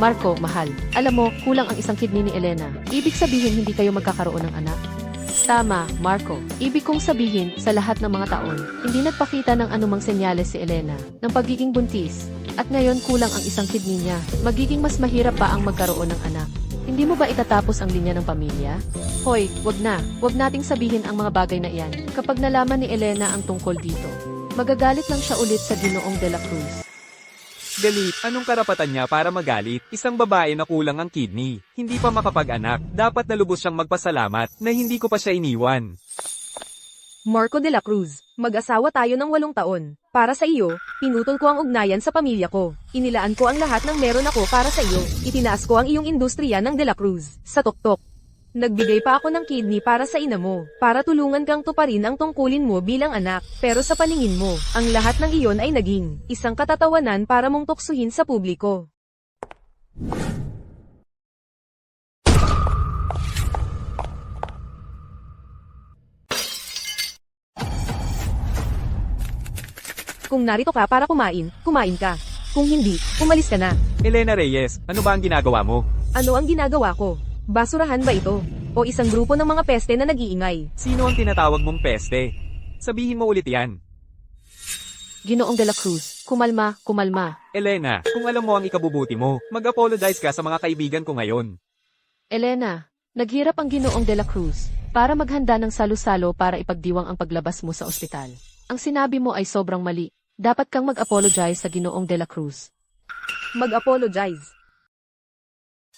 Marco, mahal. Alam mo, kulang ang isang kidney ni Elena. Ibig sabihin hindi kayo magkakaroon ng anak? Tama, Marco. Ibig kong sabihin, sa lahat ng mga taon, hindi nagpakita ng anumang senyales si Elena ng pagiging buntis. At ngayon kulang ang isang kidney niya. Magiging mas mahirap pa ang magkaroon ng anak. Hindi mo ba itatapos ang linya ng pamilya? Hoy, wag na. Wag nating sabihin ang mga bagay na iyan. Kapag nalaman ni Elena ang tungkol dito, magagalit lang siya ulit sa Ginoong de la Cruz. Galit, anong karapatan niya para magalit? Isang babae na kulang ang kidney, hindi pa makapag-anak, dapat na lubos siyang magpasalamat na hindi ko pa siya iniwan. Marco de la Cruz, mag-asawa tayo ng 8 taon. Para sa iyo, pinutol ko ang ugnayan sa pamilya ko. Inilaan ko ang lahat ng meron ako para sa iyo. Itinaas ko ang iyong industriya ng de la Cruz, sa tuktok. Nagbigay pa ako ng kidney para sa ina mo, para tulungan kang tuparin ang tungkulin mo bilang anak. Pero sa paningin mo, ang lahat ng iyon ay naging isang katatawanan para mong tuksuhin sa publiko. Kung narito ka para kumain, kumain ka. Kung hindi, umalis ka na. Elena Reyes, ano ba ang ginagawa mo? Ano ang ginagawa ko? Basurahan ba ito? O isang grupo ng mga peste na nag-iingay? Sino ang tinatawag mong peste? Sabihin mo ulit yan. Ginoong de la Cruz, kumalma, kumalma. Elena, kung alam mo ang ikabubuti mo, mag-apologize ka sa mga kaibigan ko ngayon. Elena, naghirap ang Ginoong de la Cruz para maghanda ng salo-salo para ipagdiwang ang paglabas mo sa ospital. Ang sinabi mo ay sobrang mali. Dapat kang mag-apologize sa Ginoong de la Cruz. Mag-apologize.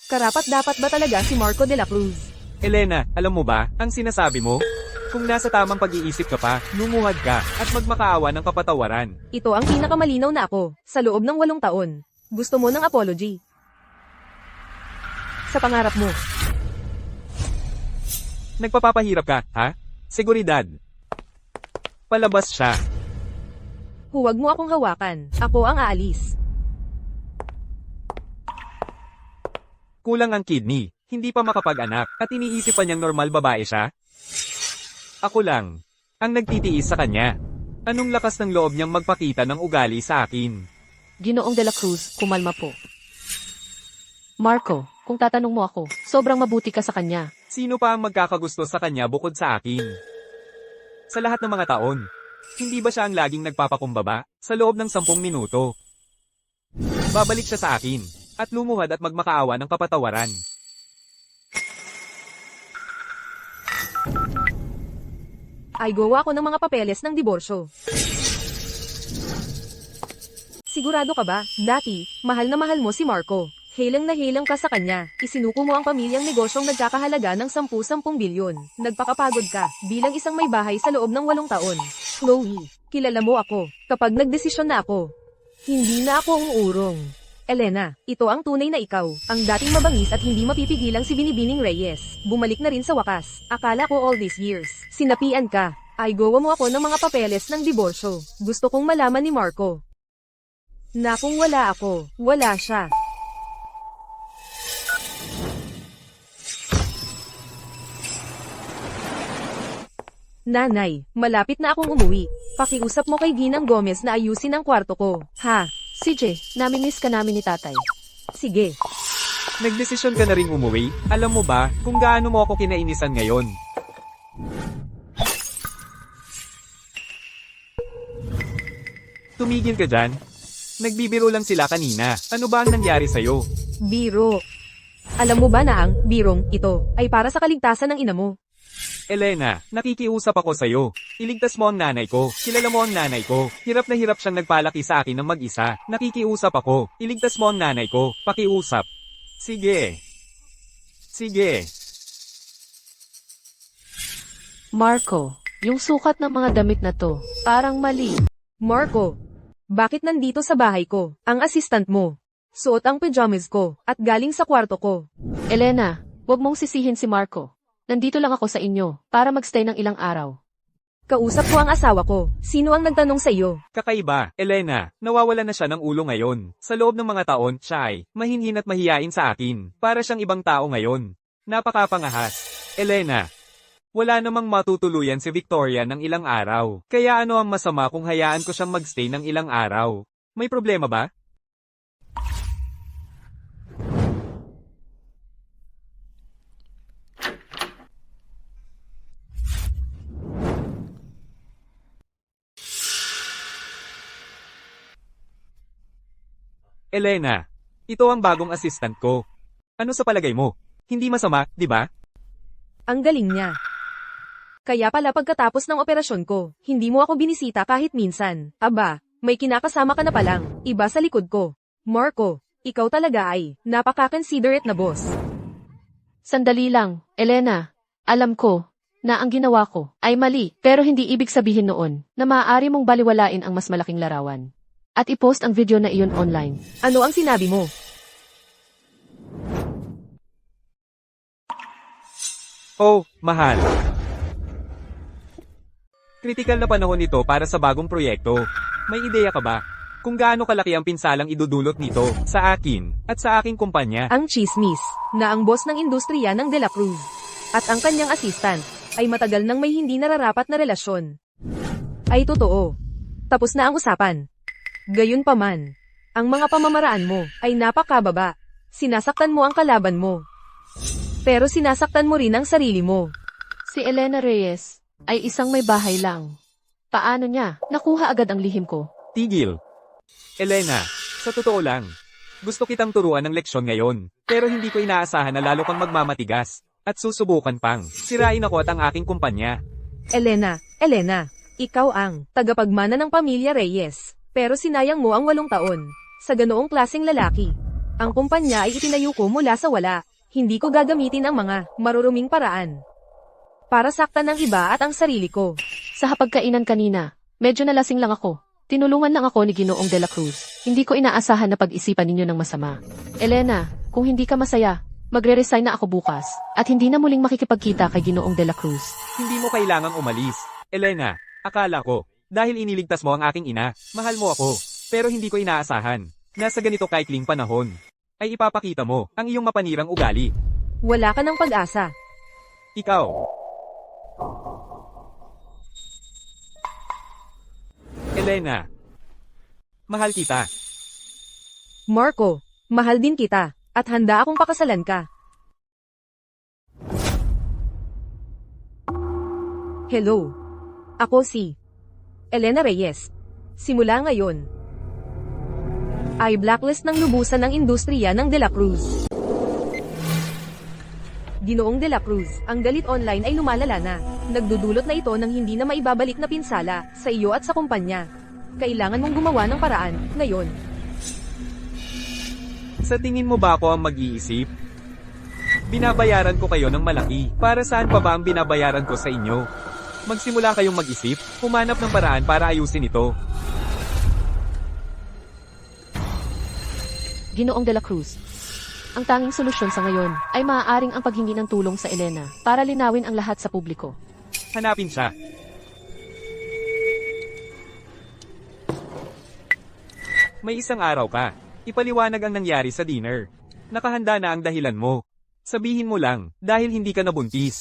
Karapat-dapat ba talaga si Marco de la Cruz? Elena, alam mo ba, ang sinasabi mo? Kung nasa tamang pag-iisip ka pa, lumuhad ka, at magmakaawa ng kapatawaran. Ito ang pinakamalinaw na ako, sa loob ng 8 taon. Gusto mo ng apology? Sa pangarap mo. Nagpapapahirap ka, ha? Seguridad. Palabas siya. Huwag mo akong hawakan, ako ang aalis. Kulang ang kidney, hindi pa makapag-anak, at iniisip pa niyang normal babae siya? Ako lang, ang nagtitiis sa kanya. Anong lakas ng loob niyang magpakita ng ugali sa akin? Ginoong de la Cruz, kumalma po. Marco, kung tatanong mo ako, sobrang mabuti ka sa kanya. Sino pa ang magkakagusto sa kanya bukod sa akin? Sa lahat ng mga taon, hindi ba siya ang laging nagpapakumbaba sa loob ng 10 minuto? Babalik siya sa akin, at lumuhad at magmakaawa ng kapatawaran. Ay gawa ko ng mga papeles ng diborsyo. Sigurado ka ba, dati, mahal na mahal mo si Marco. Helang na helang ka sa kanya. Isinuko mo ang pamilyang negosyong nagkakahalaga ng 10 bilyon. Nagpakapagod ka, bilang isang may bahay sa loob ng 8 taon. Chloe, kilala mo ako. Kapag nagdesisyon na ako, hindi na ako uurong. Elena, ito ang tunay na ikaw, ang dating mabangis at hindi mapipigilang si Binibining Reyes. Bumalik na rin sa wakas. Akala ko all these years, sinapian ka. Ay gawa mo ako ng mga papeles ng diborsyo. Gusto kong malaman ni Marco na kung wala ako, wala siya. Nanay, malapit na akong umuwi. Pakiusap mo kay Ginang Gomez na ayusin ang kwarto ko, ha? CJ, namimiss ka namin ni tatay. Sige. Nagdesisyon ka na rin umuwi? Alam mo ba kung gaano mo ako kinainisan ngayon? Tumigil ka dyan. Nagbibiro lang sila kanina. Ano ba ang nangyari sa'yo? Biro. Alam mo ba na ang birong ito ay para sa kaligtasan ng ina mo? Elena, nakikiusap ako sa'yo. Iligtas mo ang nanay ko. Kilala mo ang nanay ko. Hirap na hirap siyang nagpalaki sa akin ng mag-isa. Nakikiusap ako. Iligtas mo ang nanay ko. Pakiusap. Sige. Sige. Marco, yung sukat ng mga damit na to, parang mali. Marco, bakit nandito sa bahay ko, ang assistant mo? Suot ang pajamas ko, at galing sa kwarto ko. Elena, wag mong sisihin si Marco. Nandito lang ako sa inyo, para magstay ng ilang araw. Kausap ko ang asawa ko. Sino ang nagtanong sa iyo? Kakaiba, Elena, nawawala na siya ng ulo ngayon. Sa loob ng mga taon, siya ay mahinhin at mahiyain sa akin. Para siyang ibang tao ngayon. Napakapangahas. Elena, wala namang matutuluyan si Victoria ng ilang araw. Kaya ano ang masama kung hayaan ko siyang magstay ng ilang araw? May problema ba? Elena, ito ang bagong assistant ko. Ano sa palagay mo? Hindi masama, di ba? Ang galing niya. Kaya pala pagkatapos ng operasyon ko, hindi mo ako binisita kahit minsan. Aba, may kinakasama ka na palang, iba sa likod ko. Marco, ikaw talaga ay napaka-considerate na boss. Sandali lang, Elena. Alam ko na ang ginawa ko ay mali, pero hindi ibig sabihin noon na maaari mong baliwalain ang mas malaking larawan. At i-post ang video na iyon online. Ano ang sinabi mo? Oh, mahal. Kritikal na panahon ito para sa bagong proyekto. May ideya ka ba? Kung gaano kalaki ang pinsalang idudulot nito sa akin at sa aking kumpanya? Ang chismis na ang boss ng industriya ng De La Cruz at ang kanyang assistant ay matagal nang may hindi nararapat na relasyon. Ay totoo. Tapos na ang usapan. Gayunpaman, ang mga pamamaraan mo ay napakababa. Sinasaktan mo ang kalaban mo. Pero sinasaktan mo rin ang sarili mo. Si Elena Reyes ay isang may bahay lang. Paano niya nakuha agad ang lihim ko? Tigil. Elena, sa totoo lang, gusto kitang turuan ng leksyon ngayon, pero hindi ko inaasahan na lalo kang magmamatigas, at susubukan pang sirain ako at ang aking kumpanya. Elena, ikaw ang tagapagmana ng pamilya Reyes. Pero sinayang mo ang 8 taon sa ganoong klaseng lalaki. Ang kumpanya ay itinayo ko mula sa wala. Hindi ko gagamitin ang mga maruruming paraan para saktan ng iba at ang sarili ko. Sa hapagkainan kanina, medyo nalasing lang ako. Tinulungan lang ako ni Ginoong De La Cruz. Hindi ko inaasahan na pag-isipan ninyo ng masama. Elena, kung hindi ka masaya, magre-resign na ako bukas, at hindi na muling makikipagkita kay Ginoong De La Cruz. Hindi mo kailangang umalis. Elena, akala ko, dahil iniligtas mo ang aking ina, mahal mo ako, pero hindi ko inaasahan na sa ganito kaikling panahon ay ipapakita mo ang iyong mapanirang ugali. Wala ka ng pag-asa. Ikaw. Elena, mahal kita. Marco, mahal din kita, at handa akong pakasalan ka. Hello. Ako si Elena Reyes. Simula ngayon ay blacklist ng lubusan ng industriya ng De La Cruz. Ginoong De La Cruz, ang galit online ay lumalala na. Nagdudulot na ito ng hindi na maibabalik na pinsala sa iyo at sa kumpanya. Kailangan mong gumawa ng paraan, ngayon. Sa tingin mo ba ako ang mag-iisip? Binabayaran ko kayo ng malaki. Para saan pa ba ang binabayaran ko sa inyo? Magsimula kayong mag-isip, humanap ng paraan para ayusin ito. Ginoong De La Cruz. Ang tanging solusyon sa ngayon ay maaaring ang paghingi ng tulong sa Elena para linawin ang lahat sa publiko. Hanapin siya. May isang araw pa. Ipaliwanag ang nangyari sa dinner. Nakahanda na ang dahilan mo. Sabihin mo lang, dahil hindi ka nabuntis.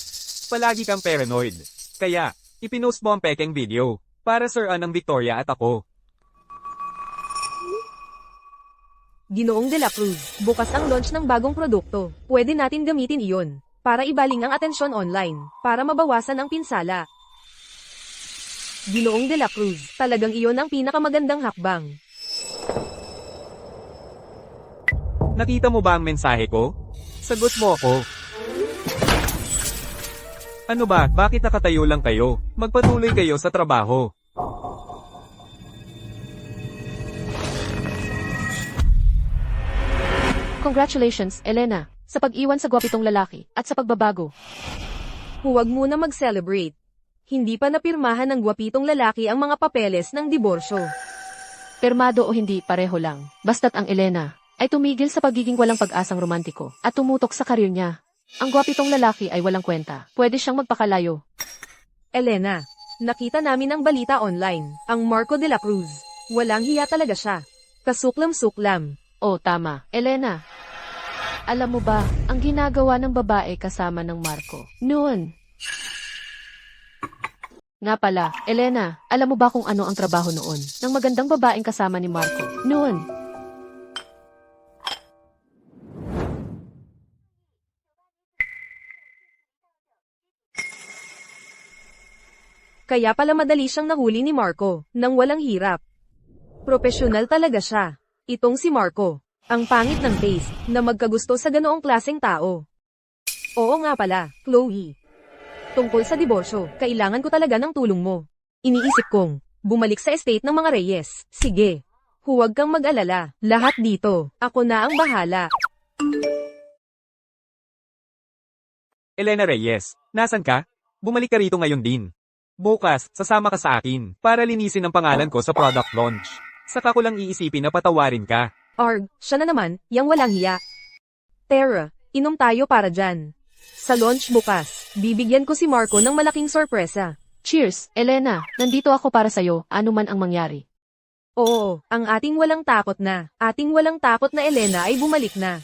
Palagi kang paranoid. Kaya, ipinost mo ang pekeng video. Para sir ng Victoria at ako. Ginoong De La Cruz, bukas ang launch ng bagong produkto. Pwede natin gamitin iyon para ibaling ang atensyon online, para mabawasan ang pinsala. Ginoong De La Cruz, talagang iyon ang pinakamagandang hakbang. Nakita mo ba ang mensahe ko? Sagot mo ako. Ano ba, bakit nakatayo lang kayo? Magpatuloy kayo sa trabaho. Congratulations, Elena, sa pag-iwan sa gwapitong lalaki at sa pagbabago. Huwag muna mag-celebrate. Hindi pa napirmahan ng gwapitong lalaki ang mga papeles ng diborsyo. Permado o hindi, pareho lang. Basta't ang Elena ay tumigil sa pagiging walang pag-asang romantiko at tumutok sa karir niya. Ang gwapitong lalaki ay walang kwenta. Pwede siyang magpakalayo. Elena, nakita namin ang balita online. Ang Marco De La Cruz. Walang hiya talaga siya. Kasuklam-suklam. Oh, tama. Elena, alam mo ba, ang ginagawa ng babae kasama ng Marco noon? Nga pala, Elena, alam mo ba kung ano ang trabaho noon ng magandang babaeng kasama ni Marco noon? Kaya pala madali siyang nahuli ni Marco, nang walang hirap. Profesional talaga siya. Itong si Marco, Ang pangit ng taste na magkagusto sa ganoong klaseng tao. Oo nga pala, Chloe. Tungkol sa diborsyo, kailangan ko talaga ng tulong mo. Iniisip kong, bumalik sa estate ng mga Reyes. Sige. Huwag kang mag-alala. Lahat dito. Ako na ang bahala. Elena Reyes, nasan ka? Bumalik ka rito ngayon din. Bukas, sasama ka sa akin para linisin ang pangalan ko sa product launch. Saka ko lang iisipin na patawarin ka. Arg, siya na naman, yang walang hiya. Tara, inom tayo para dyan. Sa launch bukas, bibigyan ko si Marco ng malaking sorpresa. Cheers, Elena. Nandito ako para sa'yo, ano man ang mangyari. Oo, ang ating walang takot na Elena ay bumalik na.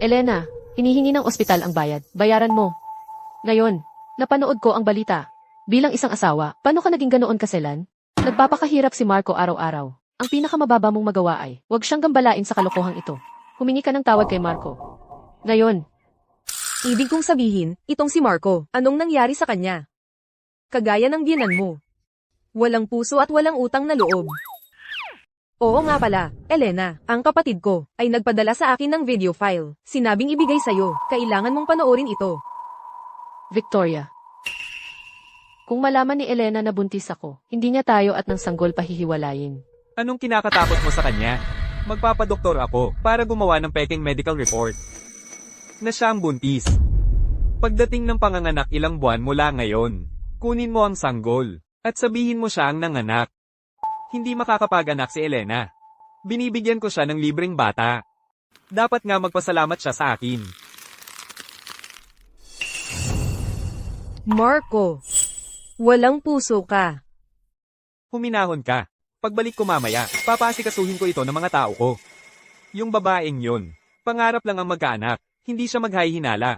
Elena, hinihingi ng ospital ang bayad. Bayaran mo. Ngayon, napanood ko ang balita. Bilang isang asawa, paano ka naging ganoon kaselan? Nagpapakahirap si Marco araw-araw. Ang pinakamababa mong magawa ay, huwag siyang gambalain sa kalokohang ito. Humingi ka ng tawad kay Marco. Ngayon, Ibig kong sabihin, itong si Marco, anong nangyari sa kanya? Kagaya ng biyenan mo. Walang puso at walang utang na loob. Oo nga pala, Elena, ang kapatid ko, ay nagpadala sa akin ng video file. Sinabing ibigay sa'yo, kailangan mong panoorin ito. Victoria. Kung malaman ni Elena na buntis ako, hindi niya tayo at ng sanggol pahihiwalayin. Anong kinakatakot mo sa kanya? Magpapadoktor ako para gumawa ng peking medical report na siya ang buntis. Pagdating ng panganganak ilang buwan mula ngayon, kunin mo ang sanggol at sabihin mo siya ang nanganak. Hindi makakapag-anak si Elena. Binibigyan ko siya ng libreng bata. Dapat nga magpasalamat siya sa akin. Marco, walang puso ka. Huminahon ka. Pagbalik ko mamaya, papasikasuhin ko ito ng mga tao ko. Yung babaeng yun, pangarap lang ang magkaanak. Hindi siya maghahihinala.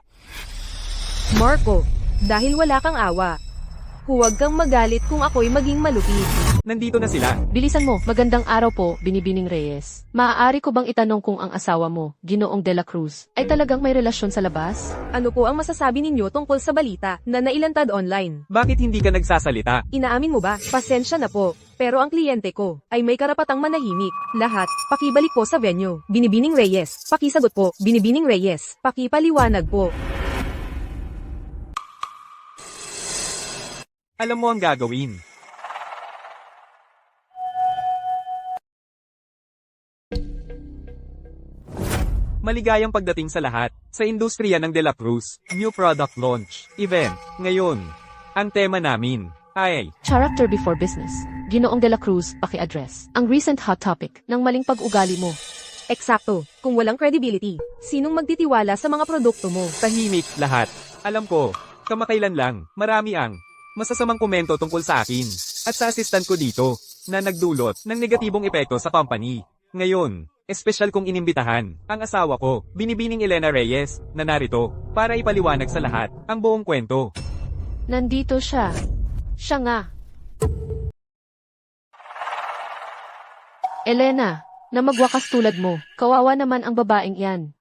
Marco, dahil wala kang awa, huwag kang magalit kung ako'y maging malupit. Nandito na sila. Bilisan mo, magandang araw po, Binibining Reyes. Maaari ko bang itanong kung ang asawa mo, Ginoong De La Cruz, ay talagang may relasyon sa labas? Ano po ang masasabi ninyo tungkol sa balita na nailantad online? Bakit hindi ka nagsasalita? Inaamin mo ba? Pasensya na po. Pero ang kliyente ko ay may karapatang manahimik. Lahat, pakibalik po sa venue. Binibining Reyes, pakisagot po. Binibining Reyes, pakipaliwanag po. Alam mo ang gagawin. Maligayang pagdating sa lahat, sa industriya ng De La Cruz, New Product Launch, Event. Ngayon, ang tema namin ay Character before business. Ginoong De La Cruz, paki-address. Ang recent hot topic ng maling pag-ugali mo. Eksakto, kung walang credibility, sinong magtitiwala sa mga produkto mo? tahimik lahat. Alam ko, kamakailan lang, marami ang masasamang komento tungkol sa akin at sa assistant ko dito na nagdulot ng negatibong epekto sa company. Ngayon, espesyal kong inimbitahan ang asawa ko, Binibining Elena Reyes, na narito para ipaliwanag sa lahat ang buong kwento. Nandito siya. Siya nga. Elena, na magwakas tulad mo, kawawa naman ang babaeng yan.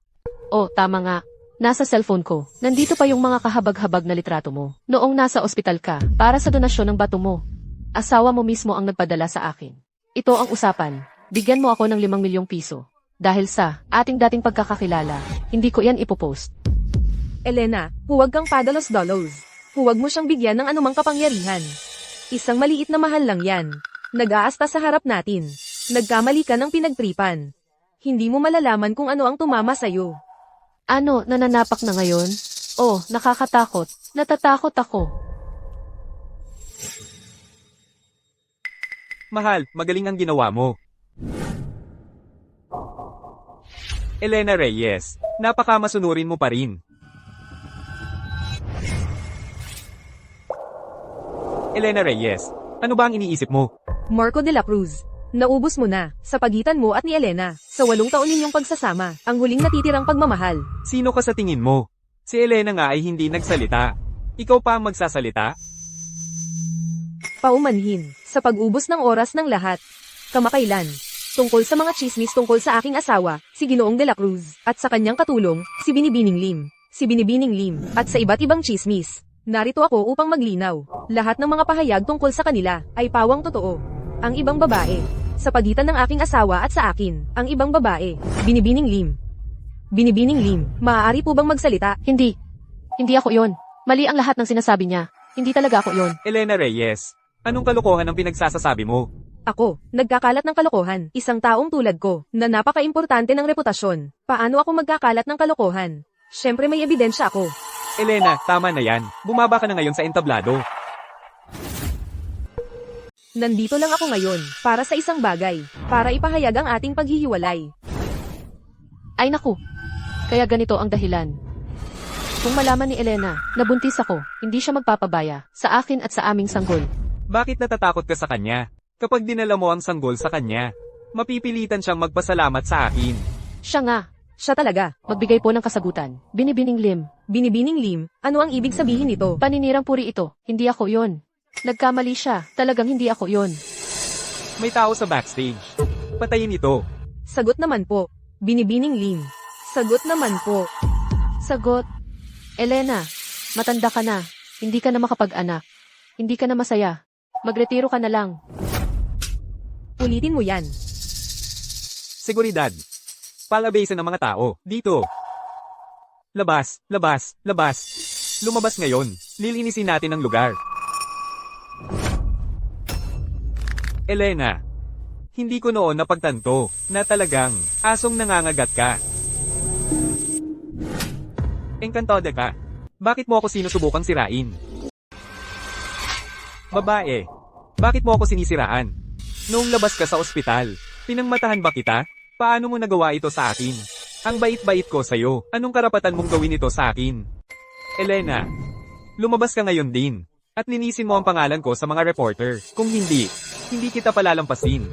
Oh, tama nga. Nasa cellphone ko, nandito pa yung mga kahabag-habag na litrato mo. Noong nasa ospital ka, para sa donasyon ng bato mo. Asawa mo mismo ang nagpadala sa akin. Ito ang usapan. Bigyan mo ako ng 5 milyong piso. Dahil sa ating dating pagkakakilala, hindi ko yan ipopost. Elena, huwag kang padalos-dalos. Huwag mo siyang bigyan ng anumang kapangyarihan. Isang maliit na mahal lang yan. Nag-aasta sa harap natin. Nagkamali ka ng pinagtripan. Hindi mo malalaman kung ano ang tumama sa'yo. Ano, nananapak na ngayon? Oh, nakakatakot. Natatakot ako. Mahal, magaling ang ginawa mo. Elena Reyes, napakamasunurin mo pa rin. Elena Reyes, ano ba ang iniisip mo? Marco De La Cruz, naubos mo na, sa pagitan mo at ni Elena, sa 8 taon ninyong pagsasama, ang huling natitirang pagmamahal. Sino ka sa tingin mo? Si Elena nga ay hindi nagsalita. Ikaw pa ang magsasalita? Paumanhin, sa pag-ubos ng oras ng lahat. Kamakailan, tungkol sa mga chismis tungkol sa aking asawa, si Ginoong De La Cruz, at sa kanyang katulong, si Binibining Lim, at sa iba't ibang chismis. Narito ako upang maglinaw. Lahat ng mga pahayag tungkol sa kanila ay pawang totoo. Ang ibang babae, sa pagitan ng aking asawa at sa akin, ang ibang babae, Binibining Lim. Binibining Lim, maaari po bang magsalita? Hindi. Hindi ako yon. Mali ang lahat ng sinasabi niya. Hindi talaga ako yon. Elena Reyes, anong kalokohan ang pinagsasasabi mo? Ako, nagkakalat ng kalokohan, isang taong tulad ko, na napaka-importante ng reputasyon. Paano ako magkakalat ng kalokohan? Siyempre may ebidensya ako. Elena, tama na yan. Bumaba ka na ngayon sa entablado. Nandito lang ako ngayon, para sa isang bagay, para ipahayag ang ating paghihiwalay. Ay naku. Kaya ganito ang dahilan. Kung malaman ni Elena na buntis ako, hindi siya magpapabaya sa akin at sa aming sanggol. Bakit natatakot ka sa kanya? Kapag dinala mo ang sanggol sa kanya, mapipilitan siyang magpasalamat sa akin. Siya nga. Siya talaga. Magbigay po ng kasagutan. Binibining Lim. Binibining Lim, ano ang ibig sabihin nito? Paninirang puri ito. Hindi ako yon. Nagkamali siya. Talagang hindi ako yon. May tao sa backstage. Patayin ito. Sagot naman po. Binibining Lim. Sagot naman po. Sagot. Elena, matanda ka na. Hindi ka na makapag-anak. Hindi ka na masaya. Magretiro ka na lang. Ulitin mo yan. Seguridad. Palabasin ng mga tao. Dito. Labas, labas, labas. Lumabas ngayon. Lilinisin natin ang lugar. Elena, hindi ko noon napagtanto na talagang asong nangangagat ka. Engkantada ka. Bakit mo ako sinusubukang sirain? Babae, bakit mo ako sinisiraan? Noong labas ka sa ospital, pinangmatahan ba kita? Paano mo nagawa ito sa akin? Ang bait-bait ko sa'yo. Anong karapatan mong gawin ito sa akin? Elena, lumabas ka ngayon din. At linisin mo ang pangalan ko sa mga reporter. Kung hindi, hindi kita palalampasin.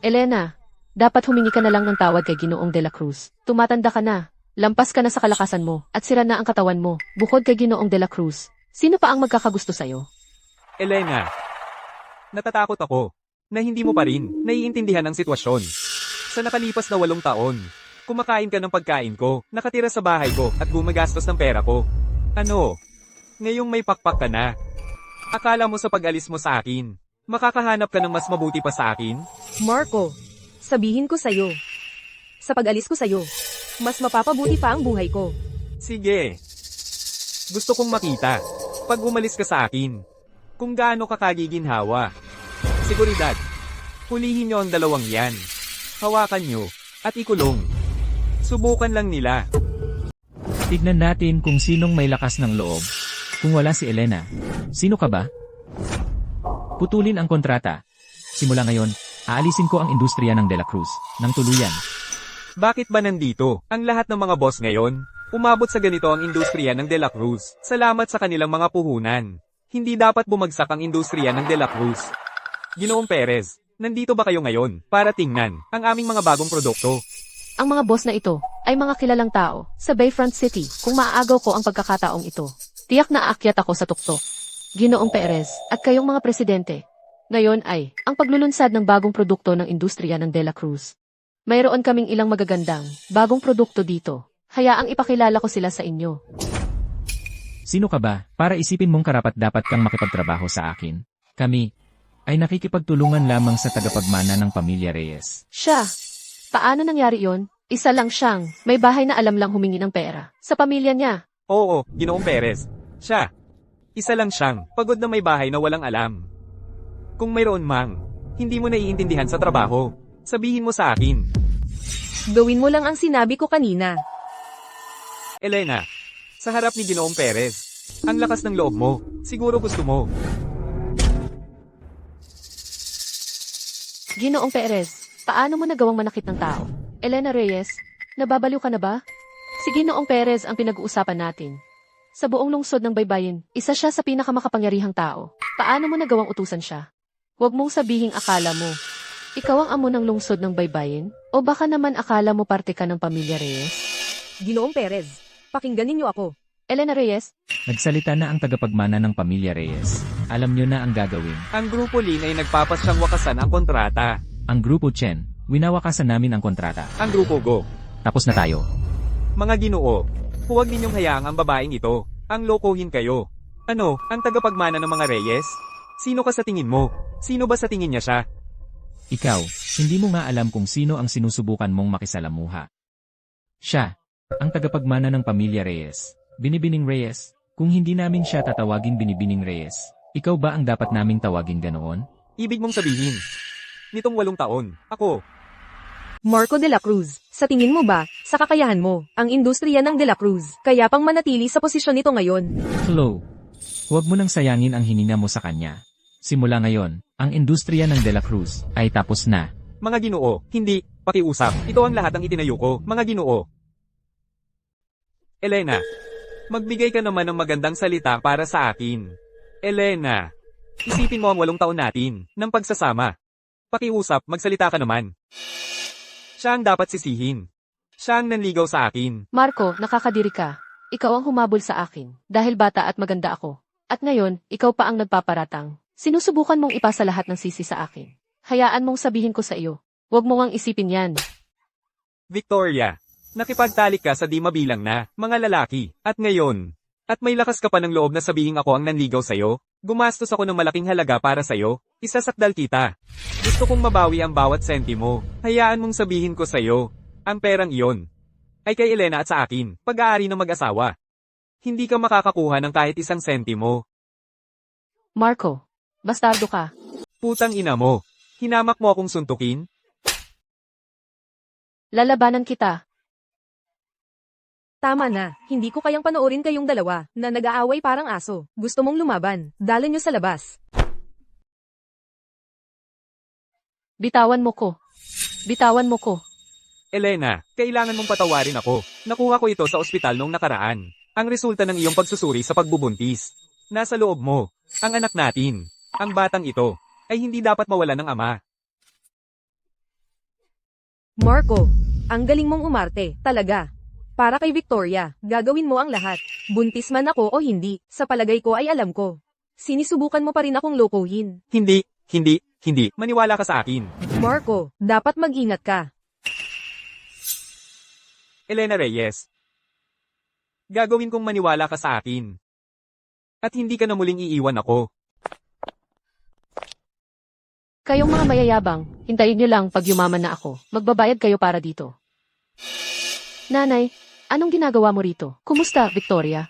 Elena, dapat humingi ka na lang ng tawad kay Ginoong De La Cruz. Tumatanda ka na. Lampas ka na sa kalakasan mo, at sira na ang katawan mo. Bukod kay Ginoong De La Cruz, sino pa ang magkakagusto sa'yo? Elena, natatakot ako na hindi mo pa rin naiintindihan ang sitwasyon. Sa nakalipas na 8 taon, kumakain ka ng pagkain ko, nakatira sa bahay ko, at gumagastos ng pera ko. Ano? Ngayong may pakpak ka na. Akala mo sa pag-alis mo sa akin, makakahanap ka ng mas mabuti pa sa akin? Marco, sabihin ko sa'yo. Sa pag-alis ko sa'yo, mas mapapabuti pa ang buhay ko. Sige. Gusto kong makita, pag umalis ka sa akin, kung gaano ka kagiginhawa. Seguridad. Hulihin niyo ang 2 yan. Hawakan niyo, at ikulong. Subukan lang nila. Tignan natin kung sinong may lakas ng loob. Kung wala si Elena, sino ka ba? Putulin ang kontrata. Simula ngayon, aalisin ko ang industriya ng De La Cruz, ng tuluyan. Bakit ba nandito ang lahat ng mga boss ngayon? Umabot sa ganito ang industriya ng De La Cruz. Salamat sa kanilang mga puhunan. Hindi dapat bumagsak ang industriya ng De La Cruz. Ginoong Perez, nandito ba kayo ngayon para tingnan ang aming mga bagong produkto? Ang mga boss na ito ay mga kilalang tao sa Bayfront City. Kung maaagaw ko ang pagkakataong ito, tiyak na aakyat ako sa tuktok. Ginoong Perez at kayong mga presidente. Ngayon ay ang paglulunsad ng bagong produkto ng industriya ng De La Cruz. Mayroon kaming ilang magagandang bagong produkto dito. Hayaang ipakilala ko sila sa inyo. Sino ka ba para isipin mong karapat-dapat kang makipagtrabaho sa akin? Kami ay nakikipagtulungan lamang sa tagapagmana ng pamilya Reyes. Siya. Paano nangyari yon? Isa lang siyang may bahay na alam lang humingi ng pera sa pamilya niya. Oo, Ginoong Perez. Siya. Isa lang siyang pagod na may bahay na walang alam. Kung mayroon mang, hindi mo naiintindihan sa trabaho, sabihin mo sa akin. Gawin mo lang ang sinabi ko kanina. Elena, sa harap ni Ginoong Perez, ang lakas ng loob mo, siguro gusto mo. Ginoong Perez, paano mo nagawang manakit ng tao? Elena Reyes, nababaliw ka na ba? Si Ginoong Perez ang pinag-uusapan natin. Sa buong lungsod ng Baybayin, isa siya sa pinakamakapangyarihang tao. Paano mo nagawang utusan siya? Huwag mong sabihing akala mo. Ikaw ang amo ng lungsod ng Baybayin? O baka naman akala mo parte ka ng pamilya Reyes? Ginoong Perez, pakinggan ninyo ako. Elena Reyes, Nagsalita na ang tagapagmana ng pamilya Reyes. Alam nyo na ang gagawin. Ang Grupo Lin ay nagpapasyang wakasan ang kontrata. Ang Grupo Chen, winawakasan namin ang kontrata. Ang Grupo Go. Tapos na tayo. Mga Ginoo, huwag ninyong hayaang ang babaeng ito Ang lokohin kayo. Ano, ang tagapagmana ng mga Reyes? Sino ka sa tingin mo? Sino ba sa tingin niya siya? Ikaw, hindi mo nga alam kung sino ang sinusubukan mong makisalamuha. Siya, ang tagapagmana ng pamilya Reyes. Binibining Reyes, kung hindi namin siya tatawaging Binibining Reyes, ikaw ba ang dapat naming tawagin ganoon? Ibig mong sabihin, nitong 8 taon, ako, Marco de la Cruz, sa tingin mo ba, sa kakayahan mo, ang industriya ng de la Cruz, kaya pang manatili sa posisyon nito ngayon? Flo, huwag mo nang sayangin ang hininga mo sa kanya. Simula ngayon, ang industriya ng De La Cruz ay tapos na. mga ginoo, hindi, pakiusap. Ito ang lahat ang itinayo ko, mga ginoo. Elena, magbigay ka naman ng magandang salita para sa akin. Elena, isipin mo ang 8 taon natin, ng pagsasama. Pakiusap, magsalita ka naman. Siya ang dapat sisihin. Siya ang nanligaw sa akin. Marco, nakakadiri ka. Ikaw ang humabol sa akin, dahil bata at maganda ako. At ngayon, ikaw pa ang nagpaparatang. Sinusubukan mong ipasa lahat ng sisi sa akin. Hayaan mong sabihin ko sa iyo. Huwag mo ngang isipin yan. Victoria, nakipagtalik ka sa di mabilang na, mga lalaki, at ngayon. At may lakas ka pa ng loob na sabihin ako ang nanligaw sa'yo? Gumastos ako ng malaking halaga para sa'yo, isasakdal kita. Gusto kong mabawi ang bawat sentimo. Hayaan mong sabihin ko sa'yo, ang perang iyon ay kay Elena at sa akin, pag-aari ng mag-asawa. Hindi ka makakakuha ng kahit 1 sentimo. Marco, bastardo ka. Putang ina mo. Hinamak mo akong suntukin? Lalabanan kita. Tama na, hindi ko kayang panoorin kayong dalawa, na nag-aaway parang aso. Gusto mong lumaban, dala nyo sa labas. Bitawan mo ko. Bitawan mo ko. Elena, kailangan mong patawarin ako. Nakuha ko ito sa ospital noong nakaraan. Ang resulta ng iyong pagsusuri sa pagbubuntis. Nasa loob mo. Ang anak natin. Ang batang ito ay hindi dapat mawalan ng ama. Marco, ang galing mong umarte, talaga. Para kay Victoria, gagawin mo ang lahat. Buntis man ako o hindi, sa palagay ko ay alam ko. Sinisubukan mo pa rin akong lokohin. Hindi. Maniwala ka sa akin. Marco, dapat mag-ingat ka. Elena Reyes. Gagawin kong maniwala ka sa akin. At hindi ka na muling iiwan ako. Kayong mga mayayabang, hintayin niyo lang pag yumaman na ako. Magbabayad kayo para dito. Nanay, anong ginagawa mo rito? Kumusta, Victoria?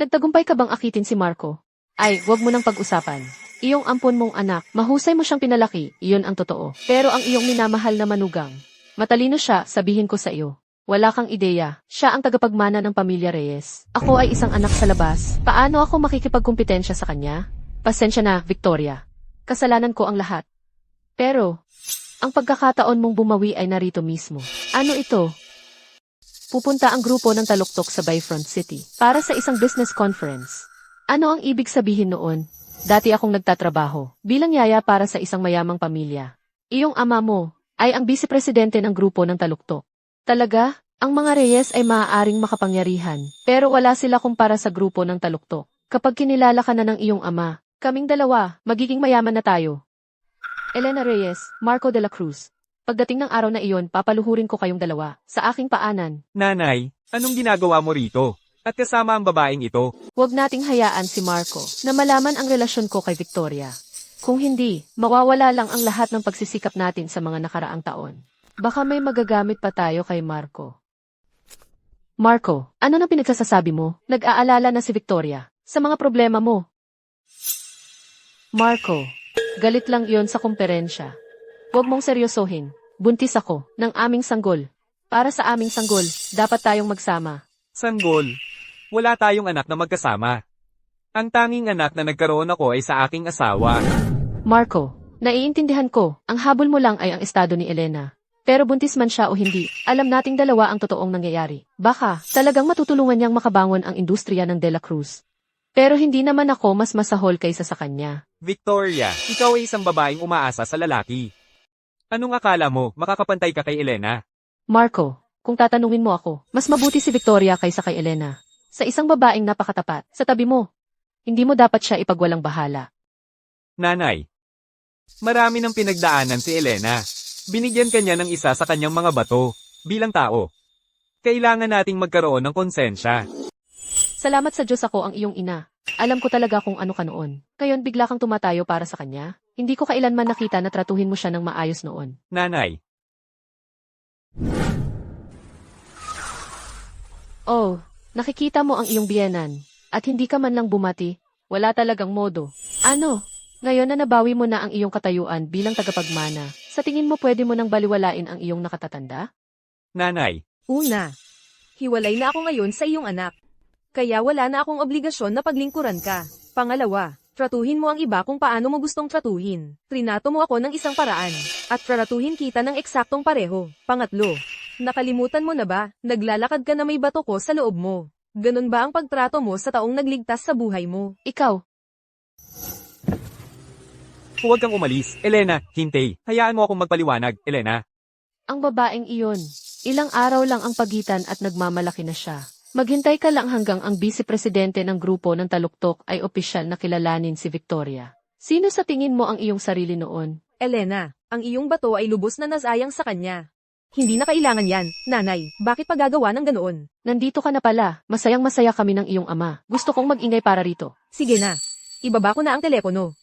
Nagtagumpay ka bang akitin si Marco? Ay, wag mo nang pag-usapan. Iyong ampon mong anak, mahusay mo siyang pinalaki, iyon ang totoo. Pero ang iyong minamahal na manugang, matalino siya, sabihin ko sa iyo. Wala kang ideya, siya ang tagapagmana ng pamilya Reyes. Ako ay isang anak sa labas. Paano ako makikipagkumpetensya sa kanya? Pasensya na, Victoria. Kasalanan ko ang lahat. Pero, ang pagkakataon mong bumawi ay narito mismo. Ano ito? Pupunta ang grupo ng Taluktok sa Bayfront City para sa isang business conference. Ano ang ibig sabihin noon? Dati akong nagtatrabaho bilang yaya para sa isang mayamang pamilya. Iyong ama mo ay ang vice-presidente ng grupo ng Taluktok. Talaga, ang mga Reyes ay maaaring makapangyarihan, pero wala sila kumpara sa grupo ng Taluktok. Kapag kinilala ka na ng iyong ama, kaming dalawa, magiging mayaman na tayo. Elena Reyes, Marco de la Cruz. Pagdating ng araw na iyon, papaluhurin ko kayong dalawa sa aking paanan. Nanay, anong ginagawa mo rito? At kasama ang babaeng ito. Huwag nating hayaan si Marco na malaman ang relasyon ko kay Victoria. Kung hindi, mawawala lang ang lahat ng pagsisikap natin sa mga nakaraang taon. Baka may magagamit pa tayo kay Marco. Marco, ano nang pinagsasasabi mo? Nag-aalala na si Victoria sa mga problema mo. Marco, galit lang iyon sa kumperensya. Huwag mong seryosohin. Buntis ako ng aming sanggol. Para sa aming sanggol, dapat tayong magsama. Sanggol. Wala tayong anak na magkasama. Ang tanging anak na nagkaroon ako ay sa aking asawa. Marco, naiintindihan ko, ang habol mo lang ay ang estado ni Elena. Pero buntis man siya o hindi, alam nating dalawa ang totoong nangyayari. Baka, talagang matutulungan niyang makabangon ang industriya ng De La Cruz. Pero hindi naman ako mas masahol kaysa sa kanya. Victoria, ikaw ay isang babaeng umaasa sa lalaki. Anong akala mo, makakapantay ka kay Elena? Marco, kung tatanungin mo ako, mas mabuti si Victoria kaysa kay Elena. Sa isang babaeng napakatapat, sa tabi mo. Hindi mo dapat siya ipagwalang bahala. Nanay, marami ng pinagdaanan si Elena. Binigyan kanya ng isa sa kanyang mga bato. Bilang tao, kailangan nating magkaroon ng konsensya. Salamat sa Diyos ako ang iyong ina. Alam ko talaga kung ano ka noon. Ngayon bigla kang tumatayo para sa kanya. Hindi ko kailanman nakita na tratuhin mo siya ng maayos noon. Nanay, Oh, nakikita mo ang iyong biyenan. At hindi ka man lang bumati. Wala talagang modo. Ano? Ngayon na nabawi mo na ang iyong katayuan bilang tagapagmana, sa tingin mo pwede mo nang baliwalain ang iyong nakatatanda? nanay, Una, hiwalay na ako ngayon sa iyong anak. Kaya wala na akong obligasyon na paglingkuran ka. Pangalawa, tratuhin mo ang iba kung paano mo gustong tratuhin. Trinato mo ako ng isang paraan. At tratuhin kita ng eksaktong pareho. Pangatlo, nakalimutan mo na ba, naglalakad ka na may bato ko sa loob mo. Ganun ba ang pagtrato mo sa taong nagligtas sa buhay mo? Ikaw, huwag kang umalis. Elena, hintay. Hayaan mo akong magpaliwanag, Elena. ang babaeng iyon. Ilang araw lang ang pagitan at nagmamalaki na siya. Maghintay ka lang hanggang ang vice-presidente ng grupo ng Taluktok ay opisyal na kilalanin si Victoria. Sino sa tingin mo ang iyong sarili noon? Elena, ang iyong bato ay lubos na nasayang sa kanya. Hindi na kailangan yan, nanay. Bakit pa gagawa ng ganoon? Nandito ka na pala. Masayang-masaya kami ng iyong ama. Gusto kong mag-ingay para rito. Sige na. Ibaba ko na ang telepono.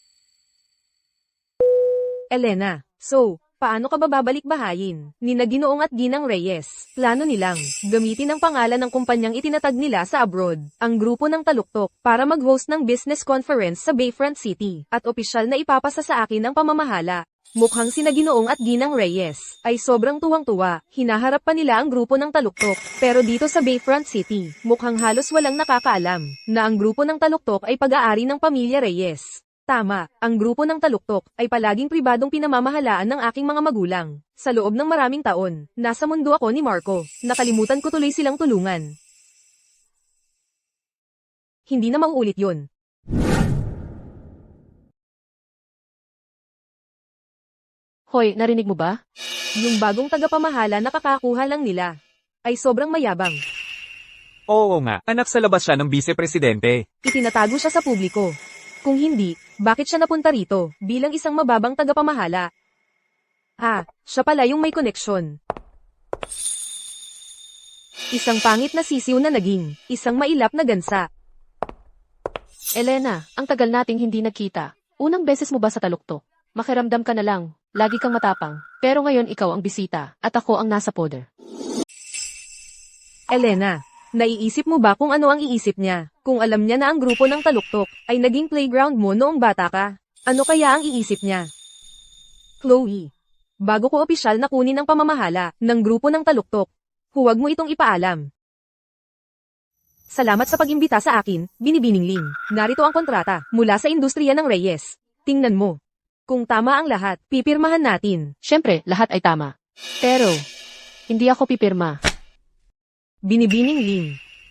Elena, so, paano ka ba babalik bahayin? Ni na Ginoong at Ginang Reyes. Plano nilang gamitin ang pangalan ng kumpanyang itinatag nila sa abroad, ang grupo ng Taluktok, para mag-host ng business conference sa Bayfront City, at opisyal na ipapasa sa akin ang pamamahala. Mukhang sina Ginoong at Ginang Reyes ay sobrang tuwang-tuwa. Hinaharap pa nila ang grupo ng Taluktok. Pero dito sa Bayfront City, mukhang halos walang nakakaalam na ang grupo ng Taluktok ay pag-aari ng pamilya Reyes. Tama, ang grupo ng Taluktok ay palaging pribadong pinamamahalaan ng aking mga magulang. Sa loob ng maraming taon, nasa mundo ako ni Marco. Nakalimutan ko tuloy silang tulungan. Hindi na mauulit yun. Hoy, narinig mo ba? Yung bagong tagapamahala na kakakuha lang nila ay sobrang mayabang. Oo nga, anak sa labas siya ng vice-presidente. Itinatago siya sa publiko. Kung hindi, bakit siya napunta rito bilang isang mababang tagapamahala? Ah, siya pala yung may koneksyon. Isang pangit na sisiw na naging isang mailap na gansa. Elena, ang tagal nating hindi nagkita. Unang beses mo ba sa Taluktok? Makiramdam ka na lang. Lagi kang matapang. Pero ngayon ikaw ang bisita, at ako ang nasa poder. Elena, naiisip mo ba kung ano ang iisip niya? Kung alam niya na ang grupo ng Taluktok ay naging playground mo noong bata ka, ano kaya ang iisip niya? Chloe, bago ko opisyal na kunin ang pamamahala ng grupo ng Taluktok, huwag mo itong ipaalam. Salamat sa pag-imbita sa akin, Binibining Ling. Narito ang kontrata mula sa industriya ng Reyes. Tingnan mo. Kung tama ang lahat, pipirmahan natin. Siyempre, lahat ay tama. Pero, hindi ako pipirma. Binibining Ling,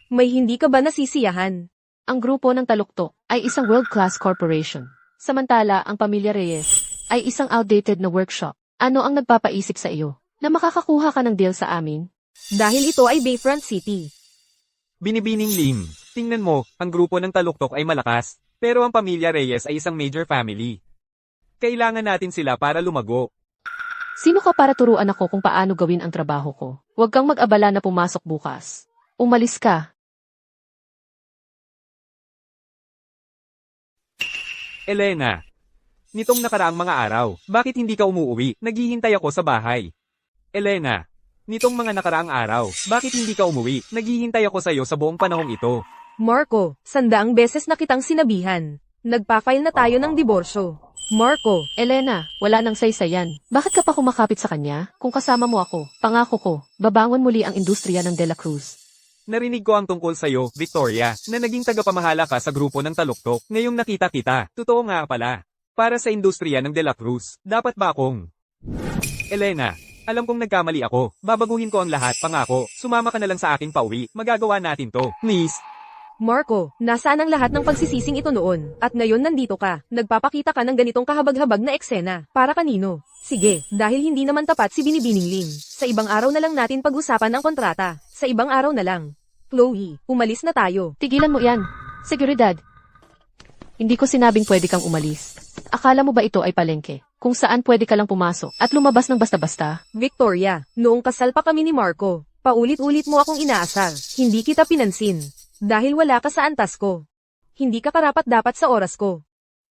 may hindi ka ba nasisiyahan? Ang grupo ng Taluktok ay isang world-class corporation. Samantala, ang pamilya Reyes ay isang outdated na workshop. Ano ang nagpapaisip sa iyo? Na makakakuha ka ng deal sa amin? Dahil ito ay Bayfront City. Binibining Lim, tingnan mo, ang grupo ng Taluktok ay malakas, pero ang pamilya Reyes ay isang major family. Kailangan natin sila para lumago. Sino ka para turuan ako kung paano gawin ang trabaho ko? Huwag kang mag-abala na pumasok bukas. Umalis ka. Elena, nitong nakaraang mga araw, bakit hindi ka umuwi? Naghihintay ako sa bahay. Elena, nitong mga nakaraang araw, bakit hindi ka umuwi? Naghihintay ako sa iyo sa buong panahong ito. Marco, 100 beses na kitang sinabihan. Nagpa-file na tayo ng diborsyo. Marco, Elena, wala nang saysayan. Bakit ka pa kumakapit sa kanya? Kung kasama mo ako, pangako ko, babangon muli ang industriya ng De La Cruz. Narinig ko ang tungkol sa iyo, Victoria, na naging tagapamahala ka sa grupo ng Taluktok. Ngayong nakita kita, totoo nga pala. Para sa industriya ng De La Cruz, dapat ba akong... Elena, alam kong nagkamali ako. Babaguhin ko ang lahat, pangako. Sumama ka na lang sa aking pauwi. Magagawa natin to. Please. Marco, nasaan ang lahat ng pagsisising ito noon? At ngayon nandito ka, nagpapakita ka ng ganitong kahabag-habag na eksena. Para kanino? Sige, dahil hindi naman tapat si Binibining Ling. Sa ibang araw na lang natin pag-usapan ang kontrata. Sa ibang araw na lang. Chloe, umalis na tayo. Tigilan mo yan. Seguridad. Hindi ko sinabing pwede kang umalis. Akala mo ba ito ay palengke? Kung saan pwede ka lang pumasok at lumabas ng basta-basta? Victoria, noong kasal pa kami ni Marco, paulit-ulit mo akong inaasar. Hindi kita pinansin. Dahil wala ka sa antas ko. Hindi ka karapat-dapat sa oras ko.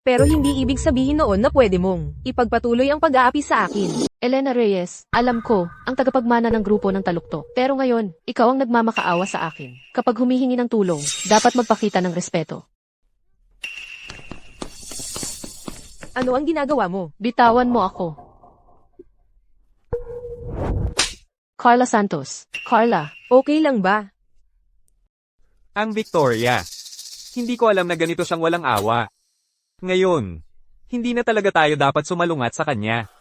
Pero hindi ibig sabihin noon na pwede mong ipagpatuloy ang pag-aapi sa akin. Elena Reyes, alam ko, ang tagapagmana ng grupo ng taluktok. Pero ngayon, ikaw ang nagmamakaawa sa akin. Kapag humihingi ng tulong, dapat magpakita ng respeto. Ano ang ginagawa mo? Bitawan mo ako. Carla Santos. Carla, Okay lang ba? Ang Victoria. Hindi ko alam na ganito siyang walang awa. Ngayon, hindi na talaga tayo dapat sumalungat sa kanya.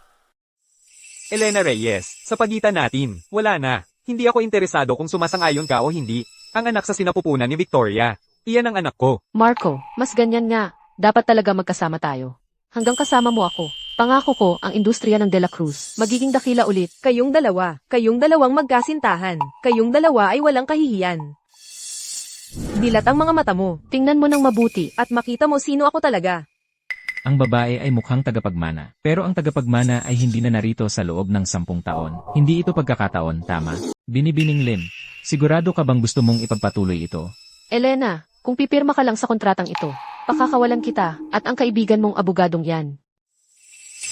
Elena Reyes, sa pagitan natin, wala na. Hindi ako interesado kung sumasang-ayon ka o hindi. Ang anak sa sinapupunan ni Victoria. Iyan ang anak ko. Marco, mas ganyan nga. Dapat talaga magkasama tayo. Hanggang kasama mo ako. Pangako ko, ang industriya ng De La Cruz, magiging dakila ulit. Kayong dalawang magkasintahan. Kayong dalawa ay walang kahihiyan. Dilat ang mga mata mo, Tingnan mo ng mabuti. at makita mo sino ako talaga. Ang babae ay mukhang tagapagmana, pero ang tagapagmana ay hindi na narito sa loob ng 10 taon. Hindi ito pagkakataon, tama? Binibining Lim, sigurado ka bang gusto mong ipagpatuloy ito? Elena, kung pipirma ka lang sa kontratang ito, pakakawalan kita, at ang kaibigan mong abogadong yan.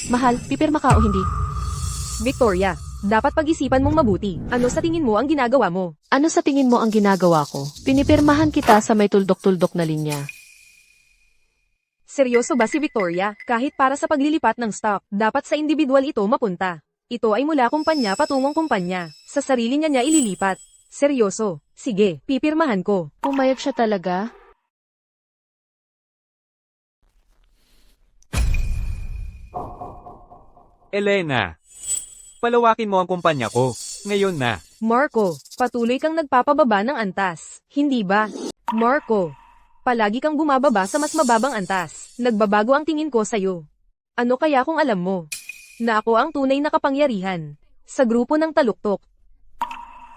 Mahal, pipirma ka o hindi? Victoria, dapat pag-isipan mong mabuti. Ano sa tingin mo ang ginagawa mo? Ano sa tingin mo ang ginagawa ko? Pinipirmahan kita sa may tuldok-tuldok na linya. Seryoso ba si Victoria? Kahit para sa paglilipat ng stock, dapat sa individual ito mapunta. Ito ay mula kumpanya patungong kumpanya. Sa sarili niya ililipat. Seryoso. Sige, pipirmahan ko. Pumayag siya talaga? Elena, palawakin mo ang kumpanya ko. Ngayon na. Marco, patuloy kang nagpapababa ng antas. Hindi ba? Marco, palagi kang bumababa sa mas mababang antas. Nagbabago ang tingin ko sa'yo. Ano kaya kung alam mo na ako ang tunay na kapangyarihan sa grupo ng taluktok?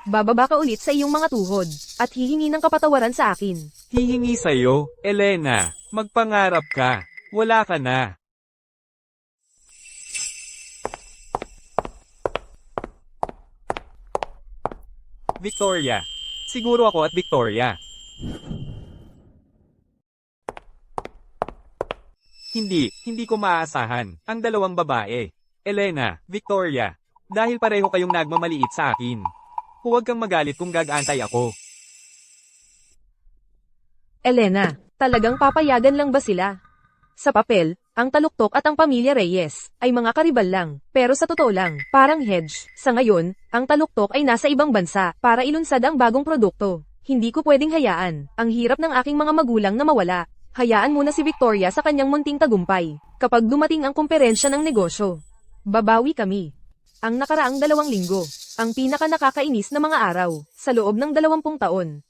Bababa ka ulit sa iyong mga tuhod at hihingi ng kapatawaran sa akin. Hihingi sa'yo, Elena. Magpangarap ka. Wala ka na. Victoria. Siguro ako at Victoria. Hindi ko maaasahan ang dalawang babae. Elena, Victoria. Dahil pareho kayong nagmamaliit sa akin. Huwag kang magalit kung gag-antay ako. Elena, talagang papayagan lang ba sila? Sa papel, ang taluktok at ang pamilya Reyes ay mga karibal lang. Pero sa totoo lang, parang hedge. Sa ngayon, ang taluktok ay nasa ibang bansa para ilunsad ang bagong produkto. Hindi ko pwedeng hayaan. Ang hirap ng aking mga magulang na mawala. Hayaan muna si Victoria sa kanyang munting tagumpay. Kapag dumating ang kumperensya ng negosyo, babawi kami. Ang nakaraang 2 linggo, ang pinaka nakakainis na mga araw, sa loob ng 20 taon.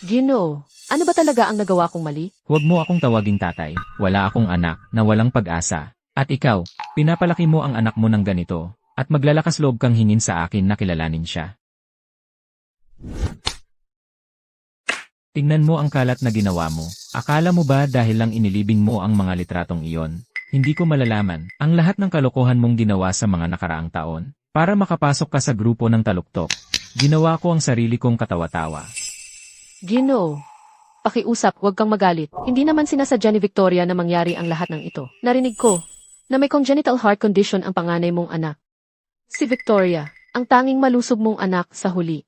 Ginoo, ano ba talaga ang nagawa kong mali? Huwag mo akong tawaging tatay, wala akong anak na walang pag-asa. At ikaw, pinapalaki mo ang anak mo ng ganito, at maglalakas loob kang hingin sa akin na kilalanin siya. Tingnan mo ang kalat na ginawa mo. Akala mo ba dahil lang inilibing mo ang mga litratong iyon? Hindi ko malalaman ang lahat ng kalokohan mong ginawa sa mga nakaraang taon. Para makapasok ka sa grupo ng taluktok, ginawa ko ang sarili kong katawa-tawa. Ginoo, pakiusap, huwag kang magalit. Hindi naman sinasadya ni Victoria na mangyari ang lahat ng ito. Narinig ko na may congenital heart condition ang panganay mong anak. Si Victoria, ang tanging malusob mong anak sa huli.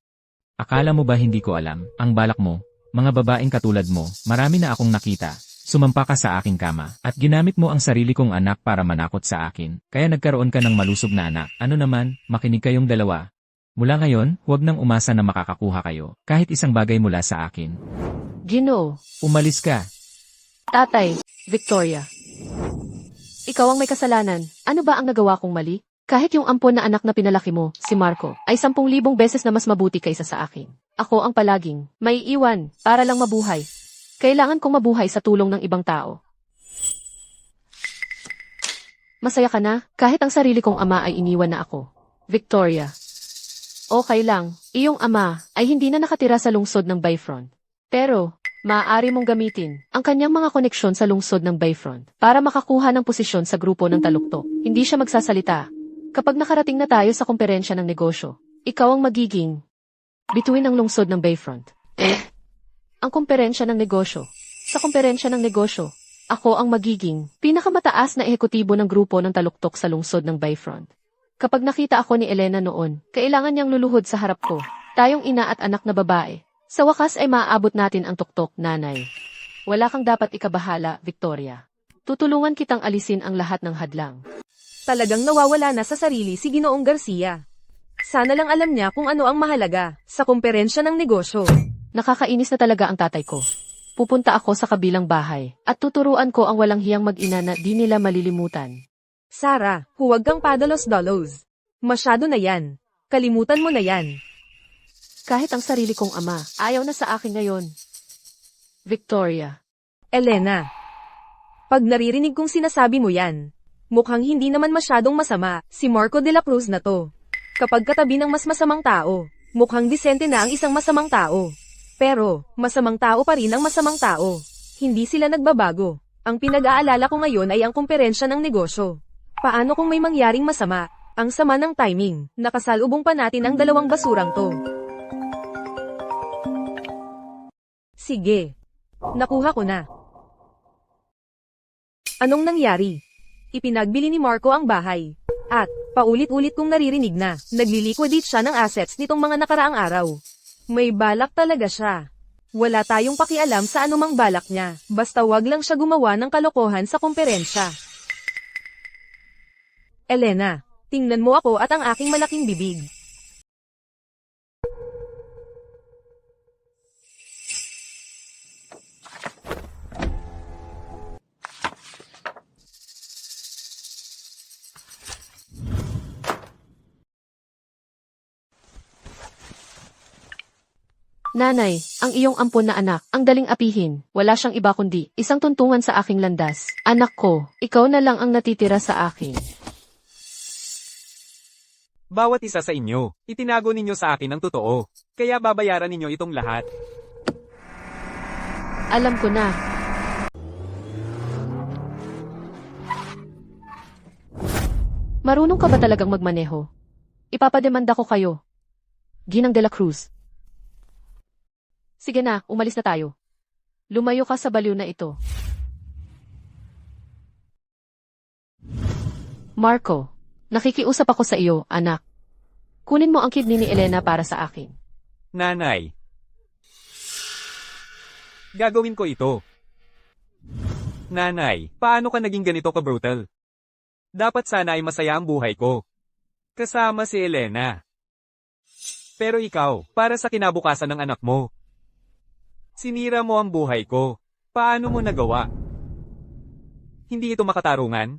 Akala mo ba hindi ko alam? Ang balak mo, mga babaeng katulad mo, marami na akong nakita. Sumampa ka sa aking kama, at ginamit mo ang sarili kong anak para manakot sa akin. Kaya nagkaroon ka ng malusob na anak. Ano naman, makinig kayong dalawa. Mula ngayon, huwag nang umasa na makakakuha kayo, kahit isang bagay mula sa akin. Ginoo, Umalis ka. tatay, Victoria. Ikaw ang may kasalanan. Ano ba ang nagawa kong mali? Kahit yung ampon na anak na pinalaki mo, si Marco, ay 10,000 beses na mas mabuti kaysa sa akin. Ako ang palaging may iwan para lang mabuhay. Kailangan kong mabuhay sa tulong ng ibang tao. Masaya ka na, kahit ang sarili kong ama ay iniwan na ako. Victoria. Okay lang, iyong ama ay hindi na nakatira sa lungsod ng Bayfront. Pero, maaari mong gamitin ang kanyang mga koneksyon sa lungsod ng Bayfront para makakuha ng posisyon sa grupo ng taluktok. Hindi siya magsasalita. Kapag nakarating na tayo sa komperensya ng negosyo, ikaw ang magiging bituin ang lungsod ng Bayfront. Ang komperensya ng negosyo. Sa komperensya ng negosyo, ako ang magiging pinakamataas na ehekutibo ng grupo ng taluktok sa lungsod ng Bayfront. Kapag nakita ako ni Elena noon, kailangan niyang luluhod sa harap ko. Tayong ina at anak na babae. Sa wakas ay maaabot natin ang tuktok, nanay. Wala kang dapat ikabahala, Victoria. Tutulungan kitang alisin ang lahat ng hadlang. Talagang nawawala na sa sarili si Ginoong Garcia. Sana lang alam niya kung ano ang mahalaga sa komperensya ng negosyo. Nakakainis na talaga ang tatay ko. Pupunta ako sa kabilang bahay at tuturuan ko ang walang hiyang mag-ina na di nila malilimutan. Sarah, huwag kang padalos-dalos. Masyado na yan. Kalimutan mo na yan. Kahit ang sarili kong ama, ayaw na sa akin ngayon. Victoria. Elena, pag naririnig kong sinasabi mo yan, mukhang hindi naman masyadong masama si Marco de la Cruz na to. Kapag katabi ng mas masamang tao, mukhang disente na ang isang masamang tao. Pero, masamang tao pa rin ang masamang tao. Hindi sila nagbabago. Ang pinag-aalala ko ngayon ay ang komperensya ng negosyo. Paano kung may mangyaring masama? Ang sama ng timing. Nakasalubong pa natin ang dalawang basurang to. Sige. Nakuha ko na. Anong nangyari? Ipinagbili ni Marco ang bahay. At, paulit-ulit kong naririnig na, nagliliquidate siya ng assets nitong mga nakaraang araw. May balak talaga siya. Wala tayong pakialam sa anumang balak niya, basta wag lang siya gumawa ng kalokohan sa komperensya. Elena, tingnan mo ako at ang aking malaking bibig. Nanay, ang iyong ampon na anak, ang daling apihin. Wala siyang iba kundi isang tuntungan sa aking landas. Anak ko, ikaw na lang ang natitira sa akin. Bawat isa sa inyo, itinago ninyo sa akin ang totoo. Kaya babayaran ninyo itong lahat. Alam ko na. Marunong ka ba talagang magmaneho? Ipapademanda ko kayo. Ginang de la Cruz. Sige na, umalis na tayo. Lumayo ka sa baliw na ito. Marco, nakikiusap ako sa iyo, anak. Kunin mo ang kidney ni Elena para sa akin. Nanay. Gagawin ko ito. Nanay, paano ka naging ganito ka-brutal? Dapat sana ay masaya ang buhay ko. Kasama si Elena. Pero ikaw, para sa kinabukasan ng anak mo. Sinira mo ang buhay ko. Paano mo nagawa? Hindi ito makatarungan?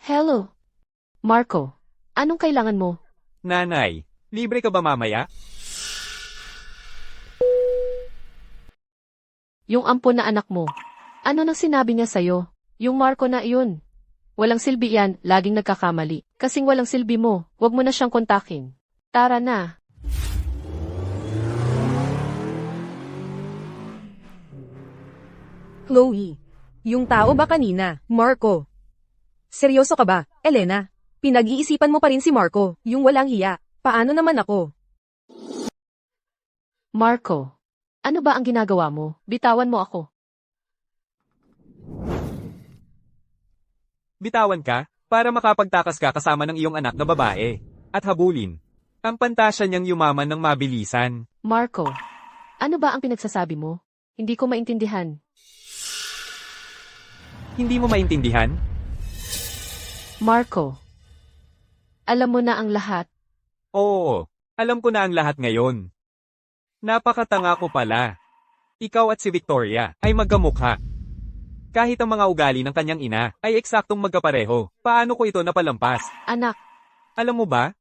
Hello. Marco, anong kailangan mo? Nanay, libre ka ba mamaya? Yung ampon na anak mo. Ano nang sinabi niya sa'yo? Yung Marco na iyon. Walang silbi yan, laging nagkakamali. Kasing walang silbi mo, wag mo na siyang kontakin. Tara na. Chloe, yung tao ba kanina, Marco? Seryoso ka ba, Elena? Pinag-iisipan mo pa rin si Marco, yung walang hiya. Paano naman ako? Marco, ano ba ang ginagawa mo? Bitawan mo ako. Bitawan ka, para makapagtakas ka kasama ng iyong anak na babae. At habulin. Ang pantasya niyang yumaman ng mabilisan. Marco, ano ba ang pinagsasabi mo? Hindi ko maintindihan. Hindi mo maintindihan? Marco, alam mo na ang lahat. Oo, alam ko na ang lahat ngayon. Napakatanga ko pala. Ikaw at si Victoria ay magkamukha. Kahit ang mga ugali ng kanyang ina ay eksaktong magkapareho. Paano ko ito napalampas? Anak, Alam mo ba?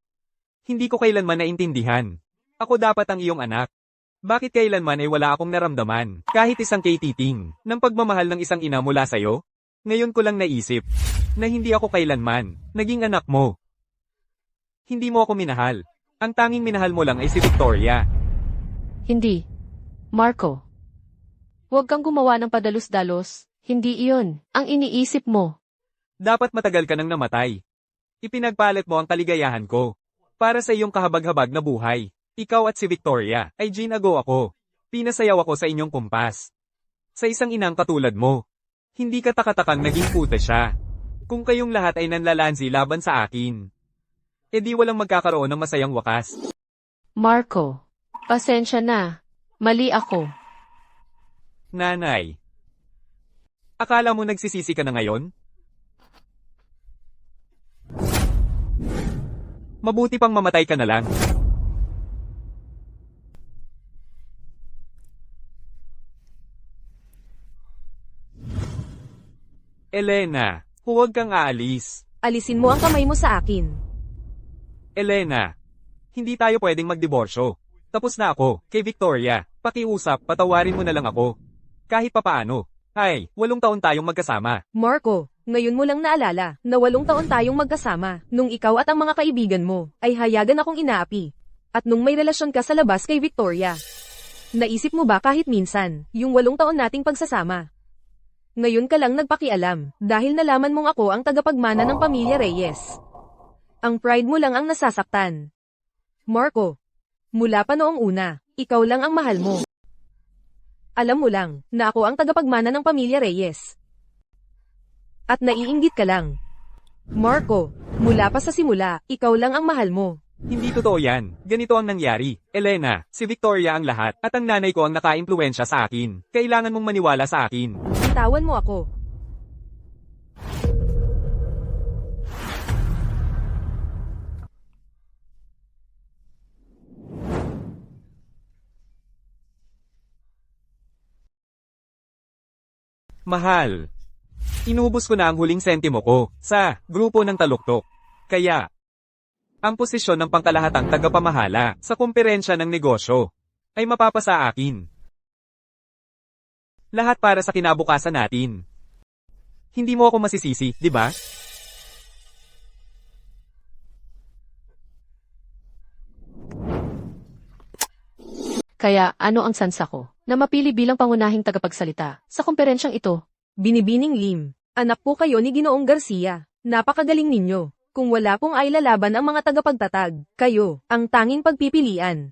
Hindi ko kailanman naintindihan. Ako dapat ang iyong anak. Bakit kailanman ay wala akong naramdaman, kahit isang katiting, ng pagmamahal ng isang ina mula sa'yo? Ngayon ko lang naisip, na hindi ako kailanman, naging anak mo. Hindi mo ako minahal. Ang tanging minahal mo lang ay si Victoria. Hindi. Marco. Huwag kang gumawa ng padalos-dalos. Hindi iyon ang iniisip mo. Dapat matagal ka nang namatay. Ipinagpalit mo ang kaligayahan ko. Para sa iyong kahabag-habag na buhay. Ikaw at si Victoria ay ginago ako. Pinasayaw ako sa inyong kumpas. Sa isang inang katulad mo. Hindi ka takatakang naging puta siya. Kung kayong lahat ay nanlalansi laban sa akin. Di walang magkakaroon ng masayang wakas. Marco. Pasensya na. Mali ako. Nanay. Akala mo nagsisisi ka na ngayon? Mabuti pang mamatay ka na lang. Elena, huwag kang aalis. Alisin mo ang kamay mo sa akin. Elena, hindi tayo pwedeng magdiborsyo. Tapos na ako, kay Victoria. Pakiusap, patawarin mo na lang ako. Kahit papaano. Ay, 8 taon tayong magkasama. Marco, ngayon mo lang naalala na 8 taon tayong magkasama nung ikaw at ang mga kaibigan mo ay hayagan akong inaapi. At nung may relasyon ka sa labas kay Victoria. Naisip mo ba kahit minsan, yung 8 taon nating pagsasama? Ngayon ka lang nagpakialam dahil nalaman mong ako ang tagapagmana ng pamilya Reyes. Ang pride mo lang ang nasasaktan. Marco, mula pa noong una, ikaw lang ang mahal mo. Alam mo lang na ako ang tagapagmana ng pamilya Reyes. At naiinggit ka lang. Marco, mula pa sa simula, ikaw lang ang mahal mo. Hindi totoo yan. Ganito ang nangyari. Elena, si Victoria ang lahat at ang nanay ko ang naka-impluwensya sa akin. Kailangan mong maniwala sa akin. Bitawan mo ako. Mahal. Inubos ko na ang huling sentimo ko sa grupo ng taluktok. Kaya, ang posisyon ng pangkalahatang tagapamahala sa kumperensya ng negosyo ay mapapasa akin. Lahat para sa kinabukasan natin. Hindi mo ako masisisi, di ba? Kaya ano ang sansa ko na mapili bilang pangunahing tagapagsalita sa komperensyang ito? Binibining Lim, anak po kayo ni Ginoong Garcia. Napakagaling ninyo. Kung wala pong ay lalaban ang mga tagapagtatag, kayo, ang tanging pagpipilian.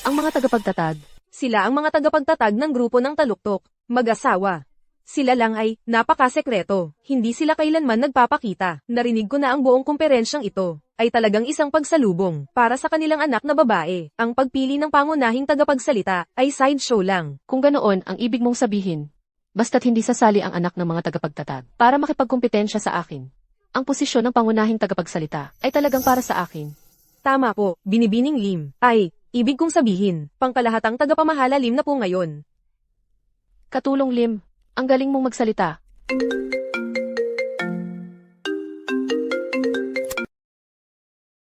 Ang mga tagapagtatag. Sila ang mga tagapagtatag ng grupo ng taluktok, mag-asawa. Sila lang ay napakasekreto, hindi sila kailanman nagpapakita. Narinig ko na ang buong komperensyang ito ay talagang isang pagsalubong para sa kanilang anak na babae. Ang pagpili ng pangunahing tagapagsalita ay sideshow lang. Kung ganoon ang ibig mong sabihin, basta't hindi sasali ang anak ng mga tagapagtatag para makipagkumpetensya sa akin. Ang posisyon ng pangunahing tagapagsalita ay talagang para sa akin. Tama po, Binibining Lim. Ay, ibig kong sabihin, pangkalahatang tagapamahala Lim na po ngayon. Katulong Lim, ang galing mong magsalita.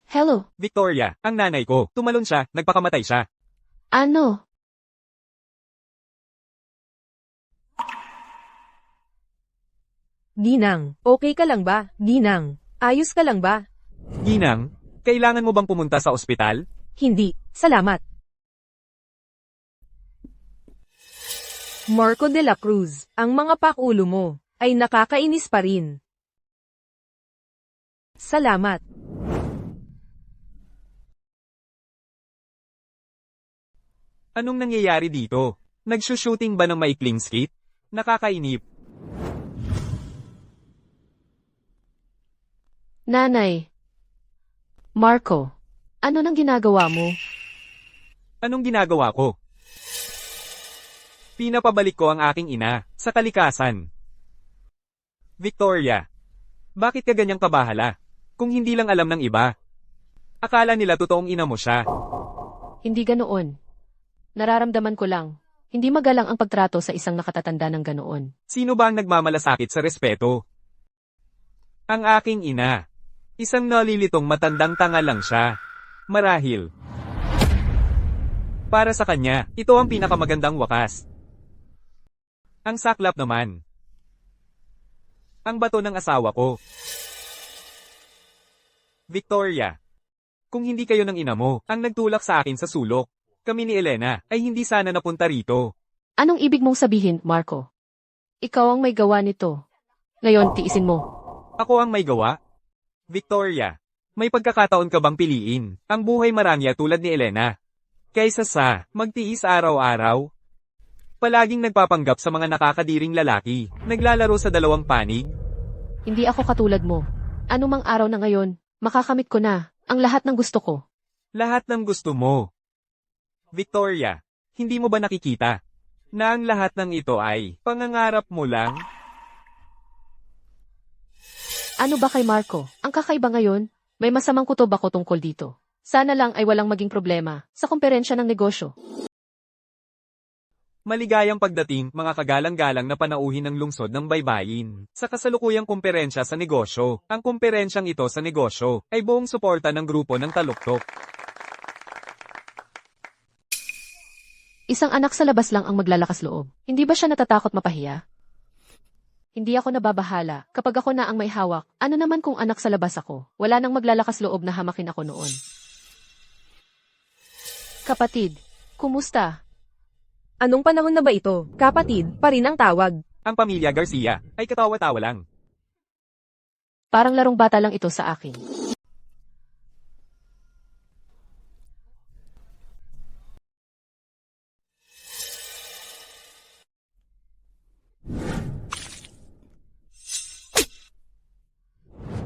Hello, Victoria, ang nanay ko. Tumalon siya, nagpakamatay siya. ano? Ginang, okay ka lang ba? Ginang, ayos ka lang ba? Ginang, kailangan mo bang pumunta sa ospital? Hindi, salamat. Marco de la Cruz, ang mga pakulo mo ay nakakainis pa rin. Salamat. Anong nangyayari dito? Nagsushooting ba ng maikling skit? Nakakainip. Nanay. Marco, ano nang ginagawa mo? Anong ginagawa ko? Pinapabalik ko ang aking ina sa kalikasan. Victoria, bakit ka ganyang kabahala? Kung hindi lang alam ng iba. Akala nila totoong ina mo siya. Hindi ganoon. Nararamdaman ko lang. Hindi magalang ang pagtrato sa isang nakatatanda ng ganoon. Sino ba ang nagmamalasakit sa respeto? Ang aking ina. Isang nalilitong matandang tanga lang siya. Marahil. Para sa kanya, ito ang pinakamagandang wakas. Ang saklap naman. Ang bato ng asawa ko. Victoria. Kung hindi kayo ng ina mo, ang nagtulak sa akin sa sulok, kami ni Elena, ay hindi sana napunta rito. Anong ibig mong sabihin, Marco? Ikaw ang may gawa nito. Ngayon, tiisin mo. Ako ang may gawa? Victoria, may pagkakataon ka bang piliin ang buhay marangya tulad ni Elena? Kaysa sa magtiis araw-araw? Palaging nagpapanggap sa mga nakakadiring lalaki, naglalaro sa dalawang panig? Hindi ako katulad mo. Anumang araw na ngayon, makakamit ko na ang lahat ng gusto ko. Lahat ng gusto mo. Victoria, hindi mo ba nakikita na ang lahat ng ito ay pangangarap mo lang? Ano ba kay Marco? Ang kakaiba ngayon, may masamang kutob ako tungkol dito. Sana lang ay walang maging problema sa komperensya ng negosyo. Maligayang pagdating, mga kagalang-galang na panauhin ng lungsod ng baybayin. Sa kasalukuyang kumperensya sa negosyo, ang kumperensyang ito sa negosyo ay buong suporta ng grupo ng Taluktok. Isang anak sa labas lang ang maglalakas loob. Hindi ba siya natatakot mapahiya? Hindi ako nababahala. Kapag ako na ang may hawak, ano naman kung anak sa labas ako? Wala nang maglalakas loob na hamakin ako noon. Kapatid, kumusta? Anong panahon na ba ito? Kapatid, pa rin ang tawag. Ang pamilya Garcia ay katawa-tawa lang. Parang larong bata lang ito sa akin.